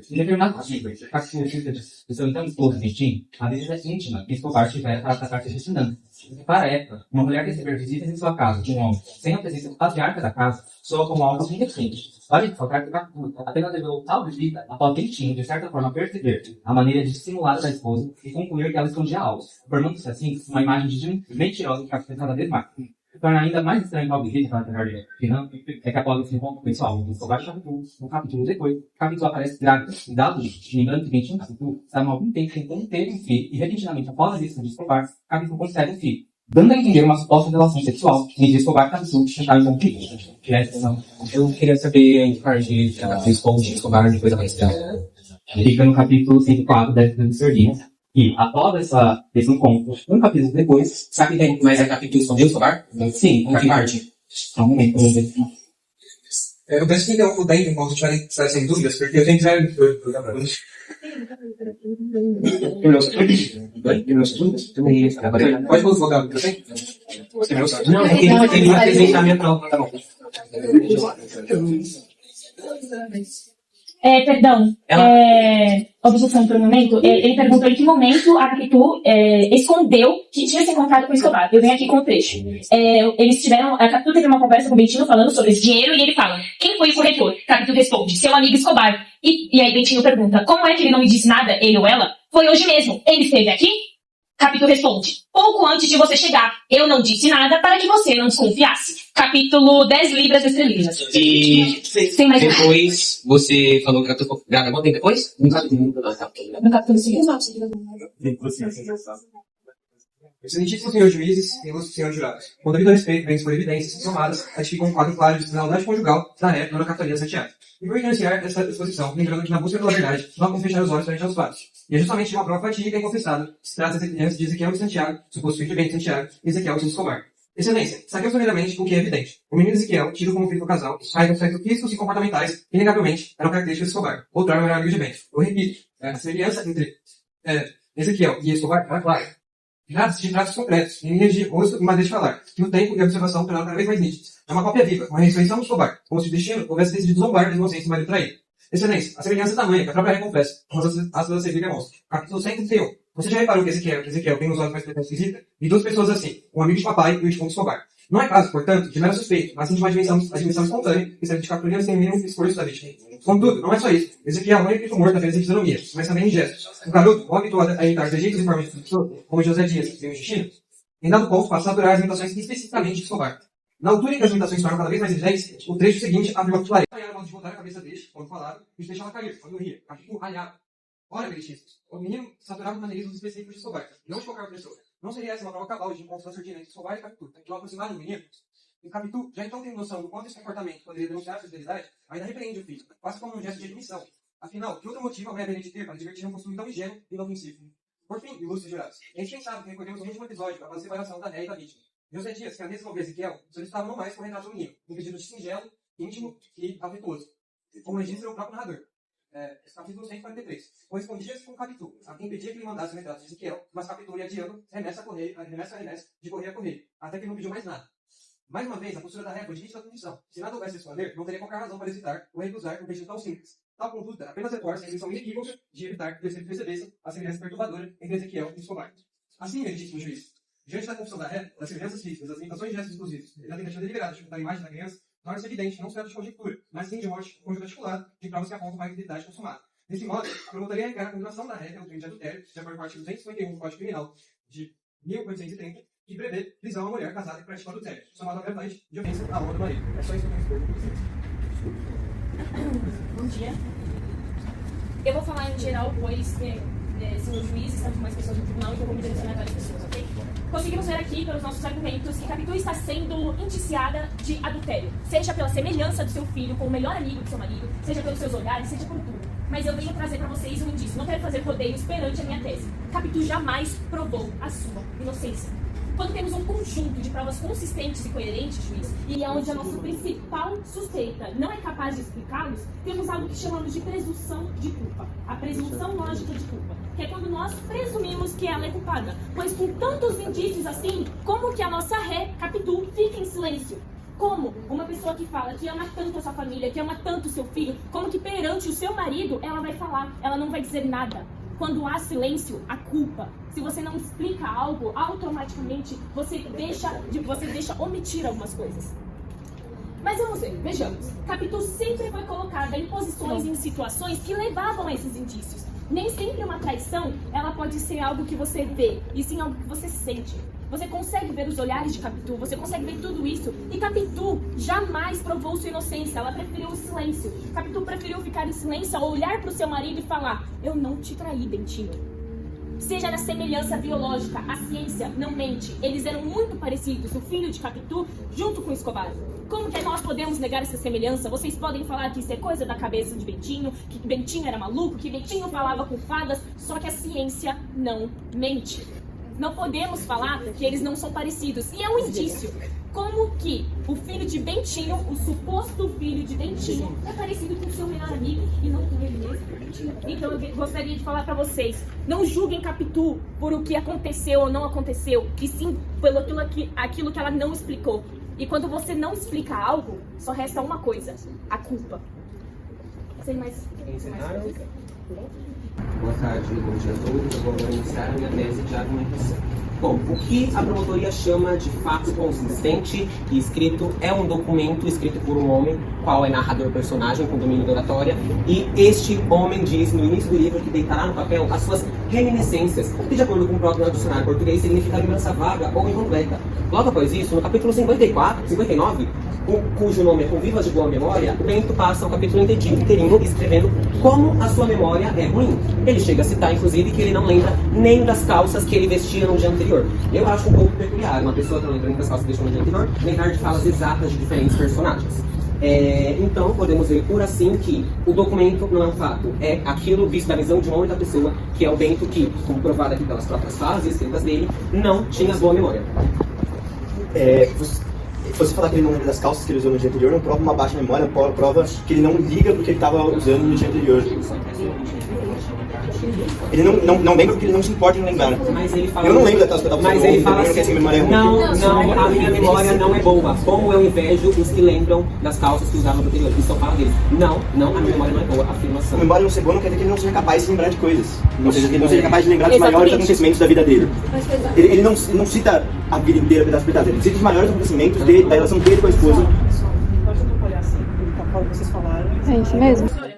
Em determinado tipo, Capitu fica do seu então esposo Bentinho, a visita íntima que Escobar tivera para tratar de restaurantes. Para a época, uma mulher receber visitas em sua casa de um homem, sem a presença do patriarca da casa, soa como algo indecente. Vale ressaltar que Capitu apenas revelou tal visita após Bentinho, de certa forma, perceber a maneira dissimulada da esposa e concluir que ela escondia algo, formando-se assim uma imagem de mentirosa que Capitu cada vez mais. Torna ainda mais estranho tal visita para tentar de finanças é que após esse encontro pessoal do Escobar e Capitu, no capítulo depois, Capitu aparece grávida, dado lembrando que Bentinho e Capitu estavam há algum tempo tentando ter um filho e repentinamente após a visita de Escobar, Capitu concebe um filho, dando a entender uma suposta relação sexual entre Escobar e Capitu que tentaram encontrar. Eu queria saber em que parte a Capitu esconde Escobar depois da aparência dela. Fica no capítulo 104 da Vida de Sardinha. E após esse encontro, um capítulo depois, sabe que mas a Capitu escondeu Escobar? Sim, em que parte? Só um momento, vamos ver. Eu penso que interrompo bem enquanto tiverem sem dúvidas, porque eu tenho que ver. Pode voltar, eu sei? Não, é que ele ia apresentar a minha prova, tá bom. Objeção por um momento, ele perguntou em que momento a Capitu escondeu que tinha se encontrado com o Escobar. Eu venho aqui com o trecho. A Capitu teve uma conversa com o Bentinho falando sobre esse dinheiro e ele fala: quem foi o corretor? Capitu responde: seu amigo Escobar. E aí Bentinho pergunta: como é que ele não me disse nada, ele ou ela? Foi hoje mesmo. Ele esteve aqui? Capítulo responde: pouco antes de você chegar, eu não disse nada para que você não desconfiasse. Capítulo 10 libras estrelinhas. E Tem mais depois você falou que grava quanto tempo depois? no capítulo seguinte. Excelentíssimos senhores juízes e ilustres senhores jurados, com devido respeito, bem por evidências somadas, ratificam um quadro claro de deslealdade conjugal da ré Dona Catalina Santiago. E por iniciar essa exposição, lembrando que na busca pela verdade, não vamos fechar os olhos frente aos fatos. E é justamente de uma prova fatídica e incontestável que se trata de Ezequiel de Santiago, suposto filho de Bento Santiago, e Ezequiel de Escobar. Excelência, saqueamos primeiramente o que é evidente. O menino Ezequiel, tido como filho do casal, carrega aspectos físicos e comportamentais que, inegavelmente, eram características de Escobar. Outrora era amigo de Bento. Eu repito, a semelhança entre Ezequiel e Escobar era clara. Trata-se de traços concretos, em linhas de rosto e maneira de falar, que o tempo e a observação tornaram cada vez mais nítidos. É uma cópia viva, uma ressurreição do Escobar, como se o destino houvesse decidido zombar da inocência do marido traído. Excelência, a semelhança é tamanha que a própria confessa, como as aspas da Bíblia mostram. Capítulo 131. Você já reparou que Ezequiel tem os olhos mais frequentes que Rita? Vi duas pessoas assim, um amigo de papai e o defunto Escobar. Não é caso, portanto, de mero suspeito, mas sim de uma admissão espontânea que serve de capturinha sem mínimo esforço da vítima. Contudo, não é só isso. Ezequiel não é espírito morto apenas em fisionomia, mas também em gestos. O garoto, o habituado a imitar trejeitos e formas de pessoa, como José Dias e o destino, em dado ponto passa a aturar as imitações especificamente de Escobar. Na altura em que as imitações tornam cada vez mais evidentes, o trecho seguinte afirma com clareza. Era modo de voltar a cabeça dele, quando falava, e de deixá-la cair, quando ria, capítulo ralhado. Ora, meritíssimos, o menino saturava os maneirismos específicos de Escobar, não de qualquer pessoa. Não seria essa uma prova cabal de encontros da surdina entre Escobar e Capitu, que ao aproximarem o menino, e Capitu, já então tem noção do quanto esse comportamento poderia denunciar a sua fidelidade, ainda repreende o filho, quase como um gesto de admissão. Afinal, que outro motivo alguém haveria de ter para divertir um costume tão ingênuo e inofensivo? Por fim, ilustres jurados, é indispensável que recordemos o último episódio após a separação da ré e da vítima. José Dias, que a mesma ouvia Ezequiel, solicitava não mais por retrato do menino, um pedido de singelo, íntimo e afetuoso, como registra o próprio narrador. Capítulo 143. Correspondia-se com Capitu, a quem pedia que lhe mandasse o retrato de Ezequiel, mas Capitu ia adiando, remessa a remessa, de correio a correio, até que ele não pediu mais nada. Mais uma vez, a postura da ré foi de nítida condição. Se nada houvesse a responder, não teria qualquer razão para hesitar ou recusar um pedido tão simples. Tal conduta apenas reforça a intenção inequívoca de evitar que eles percebessem a semelhança perturbadora entre Ezequiel e Escobar. Assim, meritíssimo juiz, diante da confusão da ré, das semelhanças físicas, das limitações de gestos exclusivos e da tentativa deliberada de ocultar a imagem da criança, torna-se evidente que não se trata de conjectura, mas sim de um conjunto articulado de provas que apontam para a identidade consumada. Desse modo, a promotoria requer a condenação da ré pelo crime de adultério, de acordo com o artigo 251 do Código Criminal de 1830, que prevê prisão a mulher casada que pratica adultério, somado ao agravante de ofensa à honra do marido. É só isso que eu tenho. Bom dia. Eu vou falar em geral, pois senhor juiz, estamos com mais pessoas no tribunal e eu vou me direcionar a várias pessoas, ok? Conseguimos ver aqui, pelos nossos argumentos, que Capitu está sendo indiciada de adultério, seja pela semelhança do seu filho com o melhor amigo do seu marido, seja pelos seus olhares, seja por tudo. Mas eu venho trazer para vocês um indício. Não quero fazer rodeios perante a minha tese. Capitu jamais provou a sua inocência. Quando temos um conjunto de provas consistentes e coerentes, juiz, e é onde a nossa principal suspeita não é capaz de explicá-los, temos algo que chamamos de presunção de culpa. A presunção lógica de culpa, que é quando nós presumimos que ela é culpada. Pois com tantos indícios assim, como que a nossa ré, Capitu, fica em silêncio? Como uma pessoa que fala que ama tanto a sua família, que ama tanto o seu filho, como que perante o seu marido, ela vai falar, ela não vai dizer nada. Quando há silêncio, há culpa. Se você não explica algo, automaticamente você deixa omitir algumas coisas. Mas vamos ver, vejamos. Capitu sempre foi colocada em posições e em situações que levavam a esses indícios. Nem sempre uma traição, ela pode ser algo que você vê, e sim algo que você sente. Você consegue ver os olhares de Capitu, você consegue ver tudo isso. E Capitu jamais provou sua inocência, ela preferiu o silêncio. Capitu preferiu ficar em silêncio ao olhar para o seu marido e falar: eu não te traí, Bentinho. Seja na semelhança biológica, a ciência não mente. Eles eram muito parecidos, o filho de Capitu junto com Escobar. Como que nós podemos negar essa semelhança? Vocês podem falar que isso é coisa da cabeça de Bentinho, que Bentinho era maluco, que Bentinho falava com fadas, só que a ciência não mente. Não podemos falar que eles não são parecidos. E é um indício. Como que o filho de Bentinho, o suposto filho de Bentinho, é parecido com o seu melhor amigo e não com ele mesmo? Então eu gostaria de falar pra vocês, não julguem Capitu por o que aconteceu ou não aconteceu, e sim pelo aquilo que ela não explicou. E quando você não explica algo, só resta uma coisa: a culpa. Sem mais. Boa tarde, bom dia a todos. Eu vou agora iniciar a minha tese de argumentação. Bom, o que a promotoria chama de fato consistente e escrito é um documento escrito por um homem, qual é narrador-personagem com domínio da oratória, e este homem diz no início do livro que deitará no papel as suas reminiscências, que de acordo com o próprio dicionário português significa lembrança vaga ou incompleta. Logo após isso, no capítulo 59, cujo nome é Com Vivas de Boa Memória, o Bento passa o capítulo inteirinho escrevendo como a sua memória é ruim. Ele chega a citar, inclusive, que ele não lembra nem das calças que ele vestia no dia anterior. Eu acho um pouco peculiar uma pessoa que não lembra nem das calças que vestiu no dia anterior, lembrar de falas exatas de diferentes personagens. Então, podemos ver por assim que o documento não é um fato, é aquilo visto da visão de uma única pessoa, que é o Bento que, como provado aqui pelas próprias falas escritas dele, não tinha boa memória. Você falar que ele não lembra das calças que ele usou no dia anterior não prova uma baixa memória, prova que ele não liga porque ele estava usando no dia anterior. Ele não lembra porque ele não se importa em lembrar. Mas ele fala, eu não lembro da calça que eu estava usando. Mas ele fala que essa memória é ruim. Não, a minha memória não é boa. Como eu invejo os que lembram das calças que usavam no anterior. Isso só fala deles. Não, a minha memória não é boa. Afirmação. A memória não ser boa não quer dizer que ele não seja capaz de lembrar de coisas. Não seja que ele não seja capaz de lembrar dos maiores acontecimentos da vida dele. Ele não cita a vida inteira pedaço por pedaço. Ele cita os maiores acontecimentos da relação dele com a esposa. Pode atrapalhar assim, o que vocês falaram. É isso mesmo.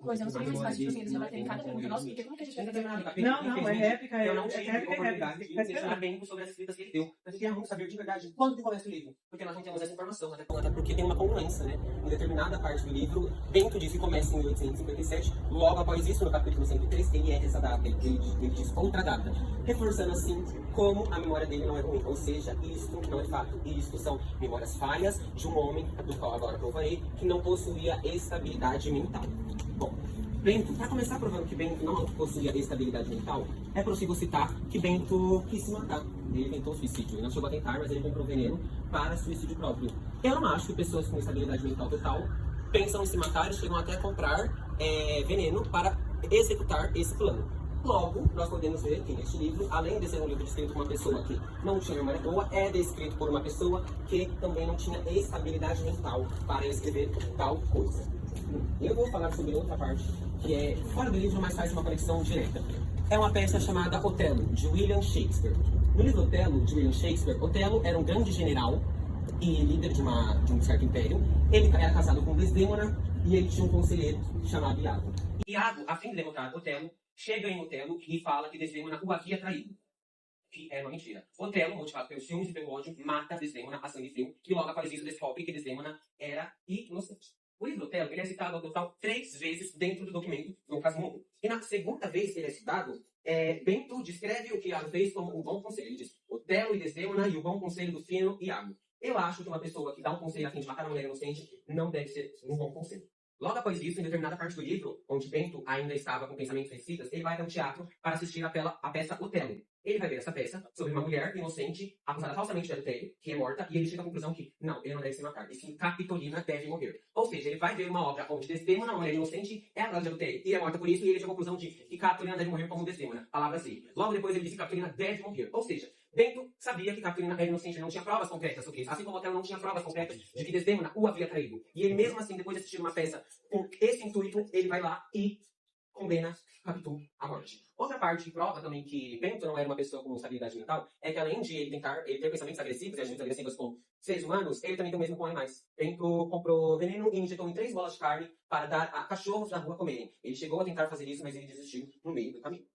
Coisa, não sei o que eles fazem, tipo assim, eles rebatem em cada pergunta nossa, porque como que a gente vai fazer nada? Não, é réplica, eu não tive oportunidade de questionar bem sobre as escritas que ele deu. Mas eu queria muito saber de verdade quando que começa o livro. Porque nós não temos essa informação, até porque tem uma congruência, né? Em determinada parte do livro, Bento diz que começa em 1857, logo após isso, no capítulo 103, ele é essa data, ele diz outra data. Reforçando assim como a memória dele não é ruim. Ou seja, isto não é fato. Isto são memórias falhas de um homem, do qual agora provarei, que não possuía estabilidade mental. Bom, Bento, para começar provando que Bento não possuía estabilidade mental, é possível citar que Bento quis se matar. Ele tentou suicídio. Ele não chegou a tentar, mas ele comprou veneno para suicídio próprio. Eu não acho que pessoas com estabilidade mental total pensam em se matar e chegam até a comprar veneno para executar esse plano. Logo, nós podemos ver que neste livro, além de ser um livro escrito por uma pessoa que não tinha memória boa, é descrito por uma pessoa que também não tinha estabilidade mental para escrever tal coisa. Eu vou falar sobre outra parte, que é fora do livro, mas faz uma conexão direta. É uma peça chamada Otelo, de William Shakespeare. No livro Otelo, de William Shakespeare, Otelo era um grande general e líder de um certo império. Ele era casado com Desdémona e ele tinha um conselheiro chamado Iago. Iago, a fim de derrotar Otelo, chega em Otelo e fala que Desdémona o havia traído. Que era uma mentira. Otelo, motivado pelos ciúmes e pelo ódio, mata Desdémona a sangue frio, e logo após isso descobre que Desdémona era inocente. O livro Otelo ele é citado ao total 3 vezes dentro do documento do Casmurro. E na segunda vez que ele é citado, Bento descreve o que Iago fez como um bom conselho. Ele diz, Otelo e Desdémona e o bom conselho do fino Iago. Eu acho que uma pessoa que dá um conselho a fim de matar uma mulher inocente não deve ser um bom conselho. Logo após isso, em determinada parte do livro, onde Bento ainda estava com pensamentos suicidas, ele vai até um teatro para assistir a peça Otelo. Ele vai ver essa peça sobre uma mulher inocente, acusada falsamente de adultério, que é morta, e ele chega à conclusão que, não, ele não deve se matar, e sim, Capitolina deve morrer. Ou seja, ele vai ver uma obra onde Desdémona, uma mulher inocente, é acusada de adultério e é morta por isso, e ele chega à conclusão de que Capitolina deve morrer como Desdémona. Palavras dele. Logo depois ele diz que Capitolina deve morrer. Ou seja, Bento sabia que Capitolina era inocente, ele não tinha provas concretas sobre isso. Assim como Otelo não tinha provas concretas de que Desdémona o havia traído. E ele mesmo assim, depois de assistir uma peça com esse intuito, ele vai lá e condena Capitu à morte. Outra parte que prova também que Bento não era uma pessoa com estabilidade mental é que além de ele ter pensamentos agressivos e agentes agressivos com seres humanos, ele também tem o mesmo com animais. Bento comprou veneno e injetou em 3 bolas de carne para dar a cachorros da rua comerem. Ele chegou a tentar fazer isso, mas ele desistiu no meio do caminho.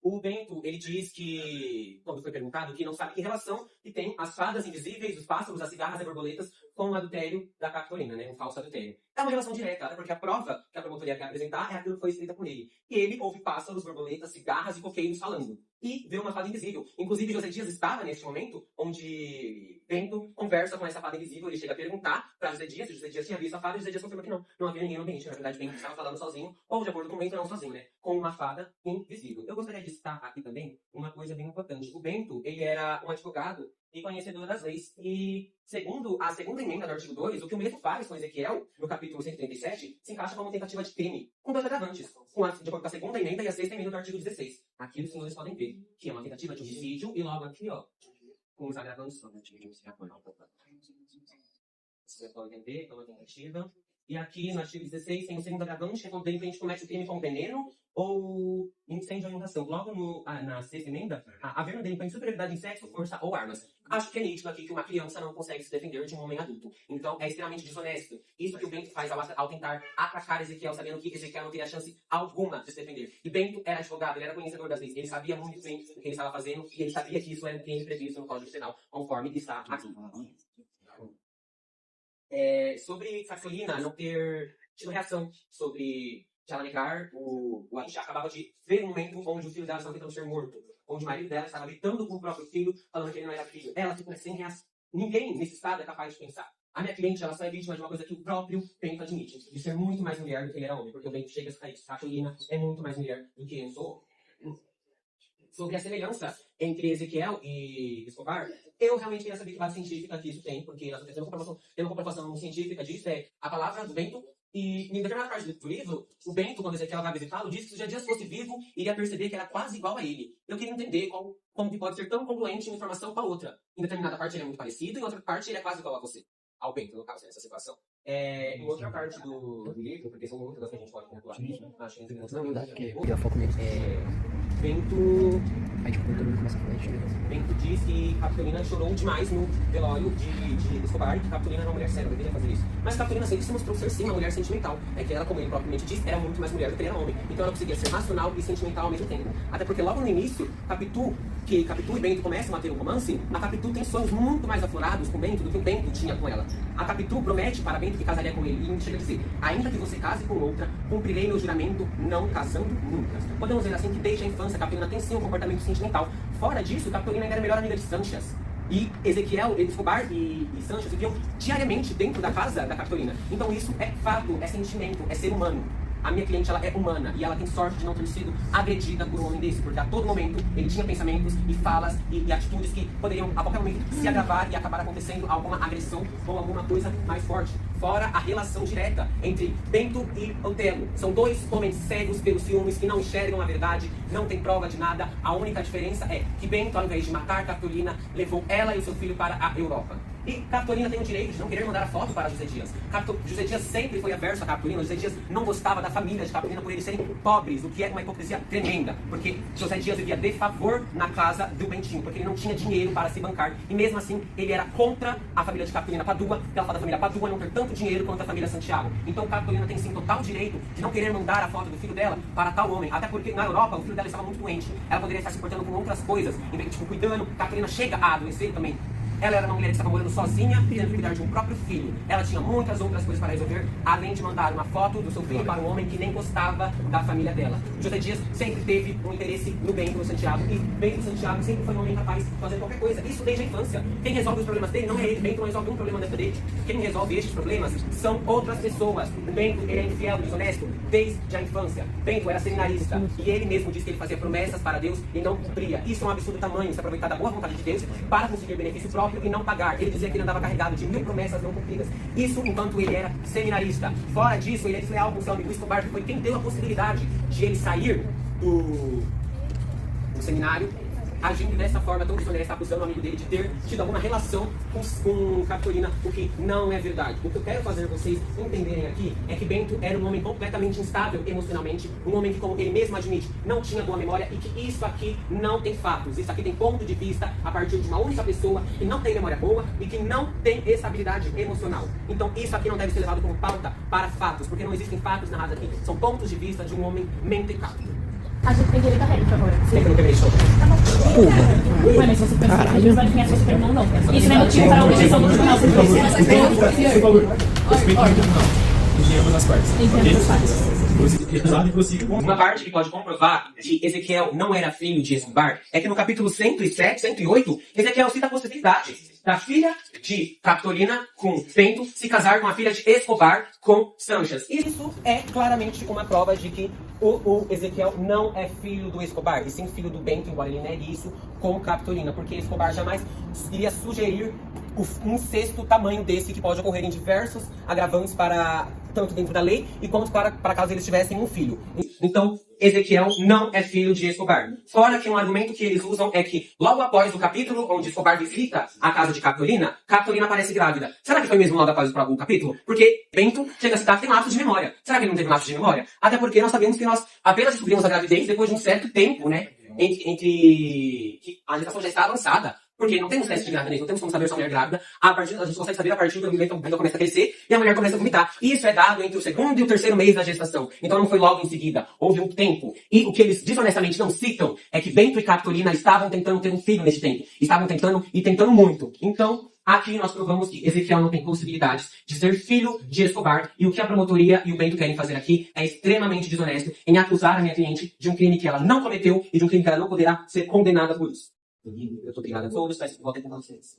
O Bento, ele diz que, quando foi perguntado, que não sabe que relação que tem as fadas invisíveis, os pássaros, as cigarras e borboletas com o adultério da Capitolina, né? Um falso adultério. É uma relação direta, até porque a prova que a promotoria quer apresentar é aquilo que foi escrita por ele. E ele ouve pássaros, borboletas, cigarras e coqueiros falando. E vê uma fada invisível. Inclusive, José Dias estava neste momento onde Bento conversa com essa fada invisível. Ele chega a perguntar para José Dias se José Dias tinha visto a fada, e José Dias confirma que não havia ninguém no ambiente. Na verdade, Bento estava falando sozinho, ou de acordo com Bento, não sozinho, né? Com uma fada invisível. Eu gostaria de citar aqui também uma coisa bem importante. O Bento, ele era um advogado e conhecedor das leis. E, segundo a segunda emenda do artigo 2, o que o mesmo faz com Ezequiel, no capítulo 137, se encaixa como tentativa de crime, com 2 agravantes, de acordo com a segunda emenda e a sexta emenda do artigo 16. Aqui os senhores podem ver que é uma tentativa de homicídio, e logo aqui, ó, com os agravantes do artigo de homicídio. Vocês podem entender que é uma tentativa E aqui no artigo 16 tem o segundo agravante, que é quando o delinquente comete o crime com veneno ou incêndio ou inundação. Logo na sexta emenda, haver um delinquente superioridade em sexo, força ou armas. Acho que é nítido aqui que uma criança não consegue se defender de um homem adulto. Então é extremamente desonesto. Isso que o Bento faz ao tentar atacar Ezequiel, sabendo que Ezequiel não teria chance alguma de se defender. E Bento era advogado, ele era conhecedor das leis, ele sabia muito bem o que ele estava fazendo e ele sabia que isso era o crime previsto no Código Penal, conforme está aqui. Sobre Capitolina não ter tido reação sobre ela negar, a gente acabava de ver um momento onde o filho dela estava tentando ser morto, onde o marido dela estava gritando com o próprio filho, falando que ele não era filho. Ela ficou sem reação. Ninguém nesse estado é capaz de pensar. A minha cliente, ela só é vítima de uma coisa que o próprio Bento admite, de ser muito mais mulher do que ele era homem, porque o Bento chega a isso. Capitolina é muito mais mulher do que eu sou. Sobre a semelhança entre Ezequiel e Escobar, eu realmente queria saber que base científica que isso tem, porque nós temos uma comprovação científica disso, é a palavra do Bento. E em determinada parte do livro, o Bento, quando Ezequiel vai visitá-lo, disse que se o Josias fosse vivo, iria perceber que era quase igual a ele. Eu queria entender como que pode ser tão congruente uma informação com a outra. Em determinada parte ele é muito parecido, e em outra parte ele é quase igual a você. Ao Bento, no caso, nessa situação. Em outra parte do livro, porque são muitas que a gente pode pontuar. Acho que não, na verdade, porque eu foco nele. Bento diz que Capitolina chorou demais no velório de Escobar, e que Capitolina era uma mulher séria, deveria fazer isso. Mas Capitolina sempre se mostrou ser sim uma mulher sentimental. É que ela, como ele propriamente disse, era muito mais mulher do que ele era homem. Então ela conseguia ser racional e sentimental ao mesmo tempo. Até porque logo no início, Capitu e Bento começam a ter um romance, a Capitu tem sonhos muito mais aflorados com Bento do que o Bento tinha com ela. A Capitu promete para Bento que casaria com ele e chega a dizer: ainda que você case com outra, cumprirei meu juramento não casando nunca. Podemos dizer assim que desde a infância Capitolina tem sim um comportamento sentimental. Fora disso, Capitolina ainda era a melhor amiga de Sanchas. E Ezequiel, Escobar e Sanchas viviam diariamente dentro da casa da Capitolina. Então isso é fato, é sentimento, é ser humano. A minha cliente, ela é humana e ela tem sorte de não ter sido agredida por um homem desse, porque a todo momento ele tinha pensamentos e falas e atitudes que poderiam a qualquer momento se agravar e acabar acontecendo alguma agressão ou alguma coisa mais forte. Fora a relação direta entre Bento e Otelo. São dois homens cegos pelos ciúmes que não enxergam a verdade, não tem prova de nada. A única diferença é que Bento, ao invés de matar Capitolina, levou ela e o seu filho para a Europa. E Capitolina tem o direito de não querer mandar a foto para José Dias. José Dias sempre foi averso a Capitolina. José Dias não gostava da família de Capitolina por eles serem pobres, o que é uma hipocrisia tremenda. Porque José Dias vivia de favor na casa do Bentinho, porque ele não tinha dinheiro para se bancar. E mesmo assim, ele era contra a família de Capitolina Padua, pela da família Padua não ter tanto dinheiro quanto a família Santiago. Então Capitolina tem sim total direito de não querer mandar a foto do filho dela para tal homem. Até porque na Europa o filho dela estava muito doente. Ela poderia estar se importando com outras coisas, em vez de cuidando. Capitolina chega a adoecer também. Ela era uma mulher que estava morando sozinha, tendo que cuidar de um próprio filho. Ela tinha muitas outras coisas para resolver, além de mandar uma foto do seu filho para um homem que nem gostava da família dela. José Dias sempre teve um interesse no Bento, no Santiago, e Bento Santiago sempre foi um homem capaz de fazer qualquer coisa. Isso desde a infância. Quem resolve os problemas dele não é ele. Bento não resolve um problema dentro dele. Quem resolve estes problemas são outras pessoas. O Bento, ele é infiel, desonesto, desde a infância. Bento era seminarista, e ele mesmo disse que ele fazia promessas para Deus e não cumpria. Isso é um absurdo tamanho, se aproveitar da boa vontade de Deus para conseguir benefício próprio e não pagar. Ele dizia que ele andava carregado de 1000 promessas não cumpridas. Isso enquanto ele era seminarista. Fora disso, ele é desleal com seu amigo Escobar, que foi quem deu a possibilidade de ele sair do seminário, agindo dessa forma tão desonesta, acusando o amigo dele de ter tido alguma relação com Capitolina, o que não é verdade. O que eu quero fazer vocês entenderem aqui é que Bento era um homem completamente instável emocionalmente, um homem que, como ele mesmo admite, não tinha boa memória e que isso aqui não tem fatos. Isso aqui tem ponto de vista a partir de uma única pessoa que não tem memória boa e que não tem estabilidade emocional. Então isso aqui não deve ser levado como pauta para fatos, porque não existem fatos narrados aqui. São pontos de vista de um homem mentecado. A gente tem direito a réplica agora. Sempre no primeiro show. Ué, mas você pensa que a gente vai conhecer o Superman, não. Isso não é motivo para a objeção do tribunal. Por favor, respeito o tribunal. Em ambas as partes. Uma parte que pode comprovar que Ezequiel não era filho de Escobar é que no capítulo 107, 108, Ezequiel cita a possibilidade da filha de Capitolina com Bento se casar com a filha de Escobar com Sanchas. Isso é claramente uma prova de que o Ezequiel não é filho do Escobar, e sim filho do Bento, embora ele negue isso com Capitolina, porque Escobar jamais iria sugerir um sexto tamanho desse que pode ocorrer em diversos agravantes para tanto dentro da lei e quanto para caso eles tivessem um filho. Então, Ezequiel não é filho de Escobar. Fora que um argumento que eles usam é que logo após o capítulo onde Escobar visita a casa de Capitolina, Capitolina aparece grávida. Será que foi mesmo logo após o capítulo? Porque Bento chega a citar que tem lapso de memória. Será que ele não teve lapso de memória? Até porque nós sabemos que nós apenas descobrimos a gravidez depois de um certo tempo, né? Entre que a gestação já está avançada. Porque não temos teste de gravidez, não temos como saber se a mulher é grávida. A gente consegue saber a partir do momento que ela começa a crescer e a mulher começa a vomitar. Isso é dado entre o segundo e o terceiro mês da gestação. Então não foi logo em seguida. Houve um tempo. E o que eles desonestamente não citam é que Bento e Capitolina estavam tentando ter um filho nesse tempo. Estavam tentando muito. Então, aqui nós provamos que Ezequiel não tem possibilidades de ser filho de Escobar. E o que a promotoria e o Bento querem fazer aqui é extremamente desonesto em acusar a minha cliente de um crime que ela não cometeu e de um crime que ela não poderá ser condenada por isso. Eu tô obrigada a todos, mas vou tentar vocês.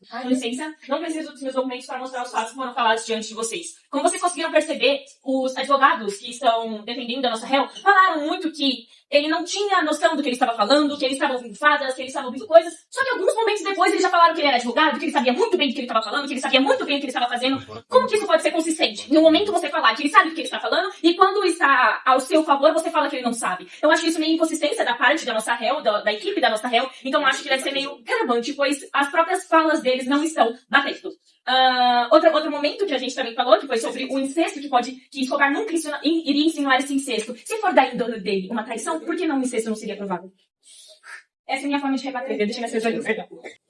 Com licença, não preciso dos meus documentos para mostrar os fatos que foram falados diante de vocês. Como vocês conseguiram perceber, os advogados que estão defendendo a nossa réu falaram muito que ele não tinha noção do que ele estava falando, que ele estava ouvindo fadas, que ele estava ouvindo coisas. Só que alguns momentos depois eles já falaram que ele era advogado, que ele sabia muito bem do que ele estava falando, que ele sabia muito bem o que ele estava fazendo. Como que isso pode ser consistente? No momento você falar que ele sabe o que ele está falando e quando está ao seu favor você fala que ele não sabe. Eu acho que isso é meio inconsistência da parte da nossa réu, da equipe da nossa réu. Então eu acho que deve ser meio gravante, pois as próprias falas deles não estão batendo. Outro momento que a gente também falou, que foi sobre o incesto, que Escobar nunca iria insinuar esse incesto. Se for da índole dele uma traição, por que não o incesto não seria provável? Essa é a minha forma de rebater. Deixa eu ver se eu perdão.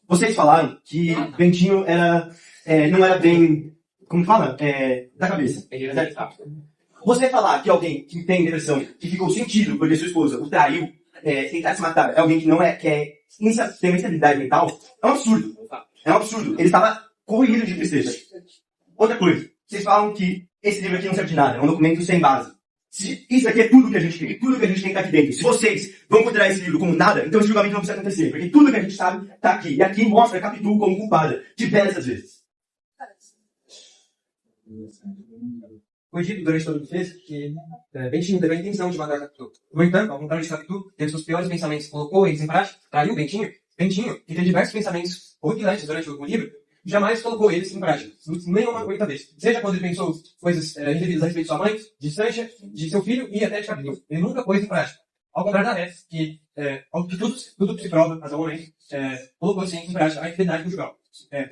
Vocês falaram que Bentinho não era bem, como fala? Da cabeça. Você falar que alguém que tem depressão, que ficou sentido porque sua esposa o traiu, tentar se matar, é alguém que não tem uma instabilidade mental, é um absurdo. É um absurdo. Ele estava corrido de tristeza. Outra coisa, vocês falam que esse livro aqui não serve de nada, é um documento sem base. Isso aqui é tudo que a gente tem, tudo que a gente tem tá aqui dentro. Se vocês vão considerar esse livro como nada, então esse julgamento não precisa acontecer, porque tudo que a gente sabe tá aqui. E aqui mostra a Capitu como culpada, diversas vezes. Foi dito durante todo o processo que Bentinho teve a intenção de matar Capitu. No entanto, ao contrário de Capitu, teve seus piores pensamentos, colocou eles em prática, traiu Bentinho. Bentinho, que teve diversos pensamentos horripilantes durante o livro, jamais colocou eles em prática. Nenhuma coisa vez. Seja quando ele pensou coisas indevidas a respeito de sua mãe, de Sancha, de seu filho e até de Capitu. Ele nunca pôs em prática. Ao contrário da Ref, que tudo que se prova até o momento, colocou sim em prática a infidelidade conjugal.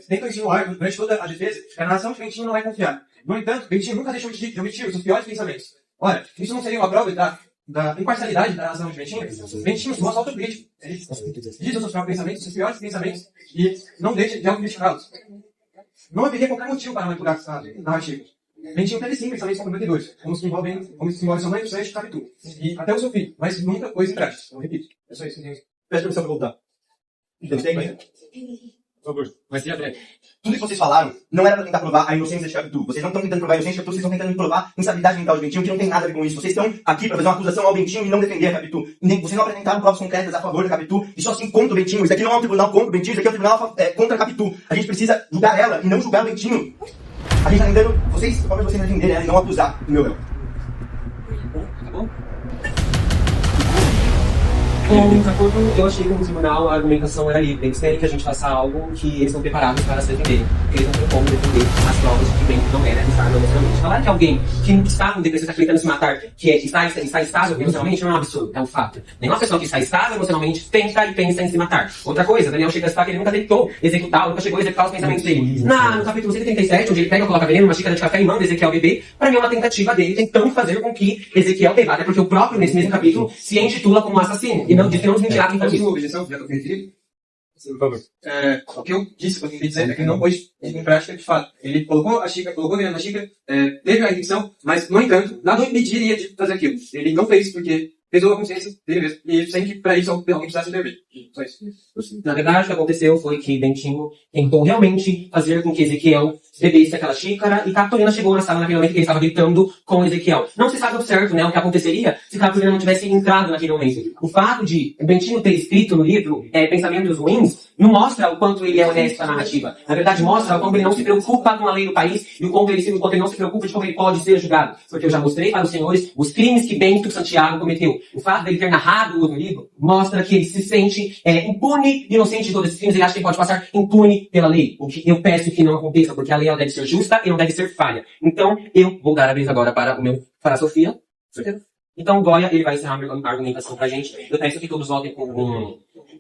Tentam insinuar durante toda a defesa que a narração de Bentinho não é confiável. No entanto, Bentinho nunca deixou de omitir os seus piores pensamentos. Ora, isso não seria uma prova da imparcialidade da narração de Bentinho? Bentinho se mostra autocrítico. Ele diz os seus próprios pensamentos, os seus piores pensamentos, e não deixa de autocriticá-los. Não haveria qualquer motivo para manipular essa narrativa. Bentinho teve sim pensamentos comprometedores, como se envolve sua mãe, o Sancho e Capitu, e até o seu filho, mas nunca pôs em prática. Não repito. É só isso. Peço permissão para voltar. Por favor, mas seja breve. Tudo que vocês falaram não era para tentar provar a inocência de Capitu. Vocês não estão tentando provar a inocência de Capitu, vocês estão tentando provar a instabilidade mental de Bentinho, que não tem nada a ver com isso. Vocês estão aqui para fazer uma acusação ao Bentinho e não defender a Capitu. Vocês não apresentaram provas concretas a favor da Capitu e só assim contra o Bentinho. Isso aqui não é um tribunal contra o Bentinho, isso aqui é um tribunal contra a Capitu. A gente precisa julgar ela e não julgar o Bentinho. A gente está tentando, vocês defenderem ela e não acusar o meu réu. Eu achei que no tribunal a argumentação era livre. Eles querem que a gente faça algo que eles estão preparados para se defender. Porque eles não têm como defender as provas de que Bento não era estável emocionalmente. Falar que alguém que está com depressão, está tentando se matar, que está estável emocionalmente, não é um absurdo, é um fato. Nenhuma pessoa que está estável emocionalmente tenta e pensa em se matar. Outra coisa, Daniel chega a citar que ele nunca tentou executar, nunca chegou a executar os pensamentos dele. No capítulo 137, onde ele pega e coloca veneno numa xícara de café e manda Ezequiel beber, para mim é uma tentativa dele tentando fazer com que Ezequiel beba. Até porque o próprio, nesse mesmo capítulo, se intitula como assassino. E não disse mentirá quem faz isso. Objeção, já que eu referi. Por favor. O que eu disse, eu tentei dizer, é que ele não pôs em prática de fato. Ele colocou a xícara, colocou veneno na xícara, teve a intenção, mas, no entanto, nada o impediria de fazer aquilo. Ele não fez porque pesou a consciência dele mesmo. E sem que para isso alguém precisasse intervir. Só isso. Na verdade, o que aconteceu foi que Bentinho tentou realmente fazer com que Ezequiel bebesse aquela xícara e Capitolina chegou na sala naquele momento que ele estava gritando com Ezequiel. Não se sabe ao certo, né, o que aconteceria se Capitolina não tivesse entrado naquele momento. O fato de Bentinho ter escrito no livro pensamentos ruins não mostra o quanto ele é honesto na narrativa. Na verdade, mostra o quanto ele não se preocupa com a lei do país e o quanto ele não se preocupa de como ele pode ser julgado. Porque eu já mostrei para os senhores os crimes que Bento Santiago cometeu. O fato dele ter narrado o livro mostra que ele se sente impune, inocente de todos esses crimes. Ele acha que ele pode passar impune pela lei. O que eu peço que não aconteça, porque a lei ela deve ser justa e não deve ser falha. Então, eu vou dar a vez agora para a Sofia. Então, o Goya, ele vai encerrar a argumentação pra gente. Eu peço que todos votem com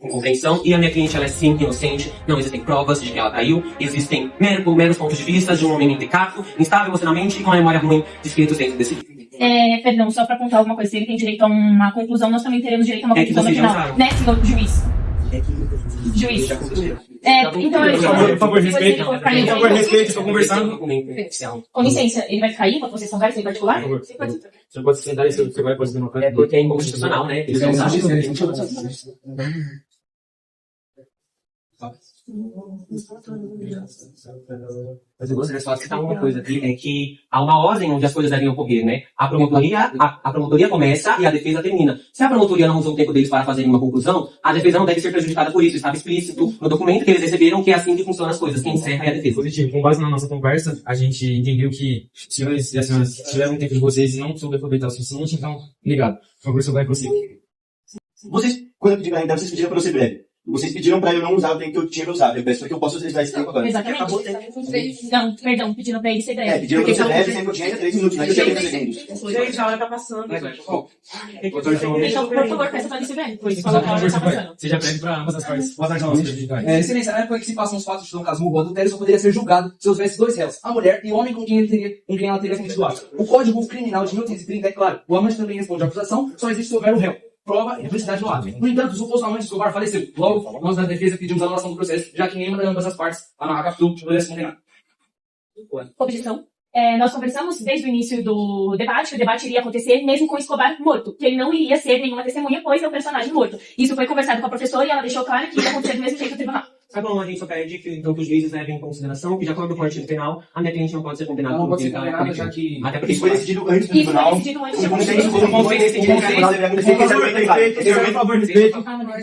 compreensão. E a minha cliente, ela é sim inocente. Não existem provas de que ela traiu. Existem meros pontos de vista de um homem mentecato, instável emocionalmente e com a memória ruim descritos dentro desse livro. Perdão, só pra contar alguma coisa. Se ele tem direito a uma conclusão, nós também teremos direito a uma conclusão no final. Né, senhor juiz? Juiz. Então, por favor, respeite. Por favor, respeite, estou conversando. Com licença, ele vai ficar aí pra vocês conversem em particular? Por favor. Você pode sentar aí, você vai fazer uma coisa. Porque é inconstitucional, né? Eles não sabem. Mas eu gostaria de só citar uma coisa aqui, é que há uma ordem onde as coisas devem ocorrer, né? A promotoria começa e a defesa termina. Se a promotoria não usou o tempo deles para fazer uma conclusão, a defesa não deve ser prejudicada por isso. Estava explícito no documento que eles receberam que é assim que funcionam as coisas. Quem encerra é a defesa. Positivo. Com base na nossa conversa, a gente entendeu que senhores e as senhoras tiveram um tempo de vocês e não soube aproveitar o suficiente, então, obrigado. Por favor, você vai prosseguir. Vocês, quando eu pedi pra entrar, vocês pediram pra eu ser breve. Vocês pediram pra eu não usar o tempo que eu tinha pra usar. Eu peço que eu possa utilizar esse tempo agora. Exatamente. Não, perdão, pediram pra ele ser breve. Pediram pra eu ser breve, sempre eu tinha 3 minutos, não é que eu tinha 30 segundos. Gente, a hora tá passando. Então, por favor, peça pra ele ser breve. Pois, fala que a hora tá passando. Seja breve pra ambas as partes. Boa tarde, nossa. Excelência, na época em que se passam os fatos de Dom Casmurro, o adultério só poderia ser julgado se houvesse 2 réus, a mulher e o homem com quem ela teria cometido o ato. O Código Criminal de 1830 é claro, o amante também responde à acusação, só existe se houver o réu. Prova e duplicidade no ato. No entanto, o suposto amante de Escobar faleceu. Logo, nós da defesa pedimos a anulação do processo, já que nenhuma das ambas as partes, a narrar captura, poderia ser condenada. Objeção. Nós conversamos desde o início do debate que o debate iria acontecer mesmo com Escobar morto, que ele não iria ser nenhuma testemunha, pois é o personagem morto. Isso foi conversado com a professora e ela deixou claro que ia acontecer do mesmo jeito no tribunal. Tá bom, a gente só pede que, então, que os juízes levem em consideração que, de acordo com o artigo penal, a minha cliente não pode ser condenada Não por pode ser condenada, já que... Até porque Isso foi decidido antes do tribunal. Isso foi decidido antes do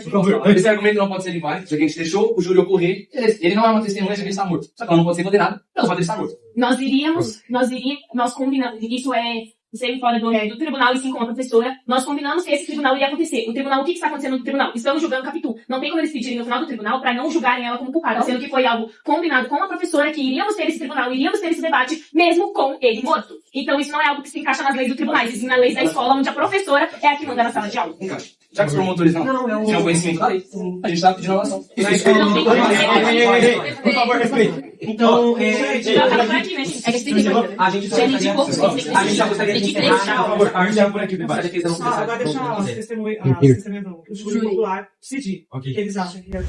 tribunal. Esse argumento não pode ser inválido, já que a gente deixou o júri ocorrer. Ele não é uma testemunha, já que ele está morto. Só que ela não pode ser condenada pelo fato de ele estar morto. Nós combinamos, isso sem fora do tribunal e sim com a professora, nós combinamos que esse tribunal iria acontecer. O tribunal, o que está acontecendo no tribunal? Estamos julgando Capitu. Não tem como eles pedirem no final do tribunal para não julgarem ela como culpada, sendo que foi algo combinado com a professora que iríamos ter esse tribunal, iríamos ter esse debate, mesmo com ele morto. Então isso não é algo que se encaixa nas leis do tribunal, e sim nas leis da escola, onde a professora é a que manda na sala de aula. Já que os promotores não tinham conhecimento da lei, a gente está pedindo anulação. Por favor, respeite. Então, A gente já gostaria de encerrar por aqui o debate. Agora deixa as testemunhas, o júri popular decidir o que eles acham que é.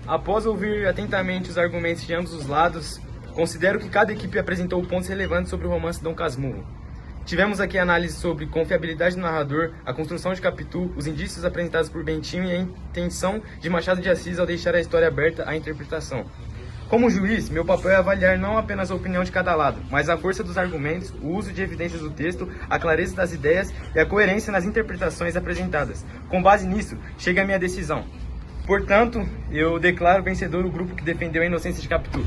Após ouvir atentamente os argumentos de ambos os lados, considero que cada equipe apresentou pontos relevantes sobre o romance Dom Casmurro. Tivemos aqui análise sobre confiabilidade do narrador, a construção de Capitu, os indícios apresentados por Bentinho e a intenção de Machado de Assis ao deixar a história aberta à interpretação. Como juiz, meu papel é avaliar não apenas a opinião de cada lado, mas a força dos argumentos, o uso de evidências do texto, a clareza das ideias e a coerência nas interpretações apresentadas. Com base nisso, chega a minha decisão. Portanto, eu declaro vencedor o grupo que defendeu a inocência de Capitu.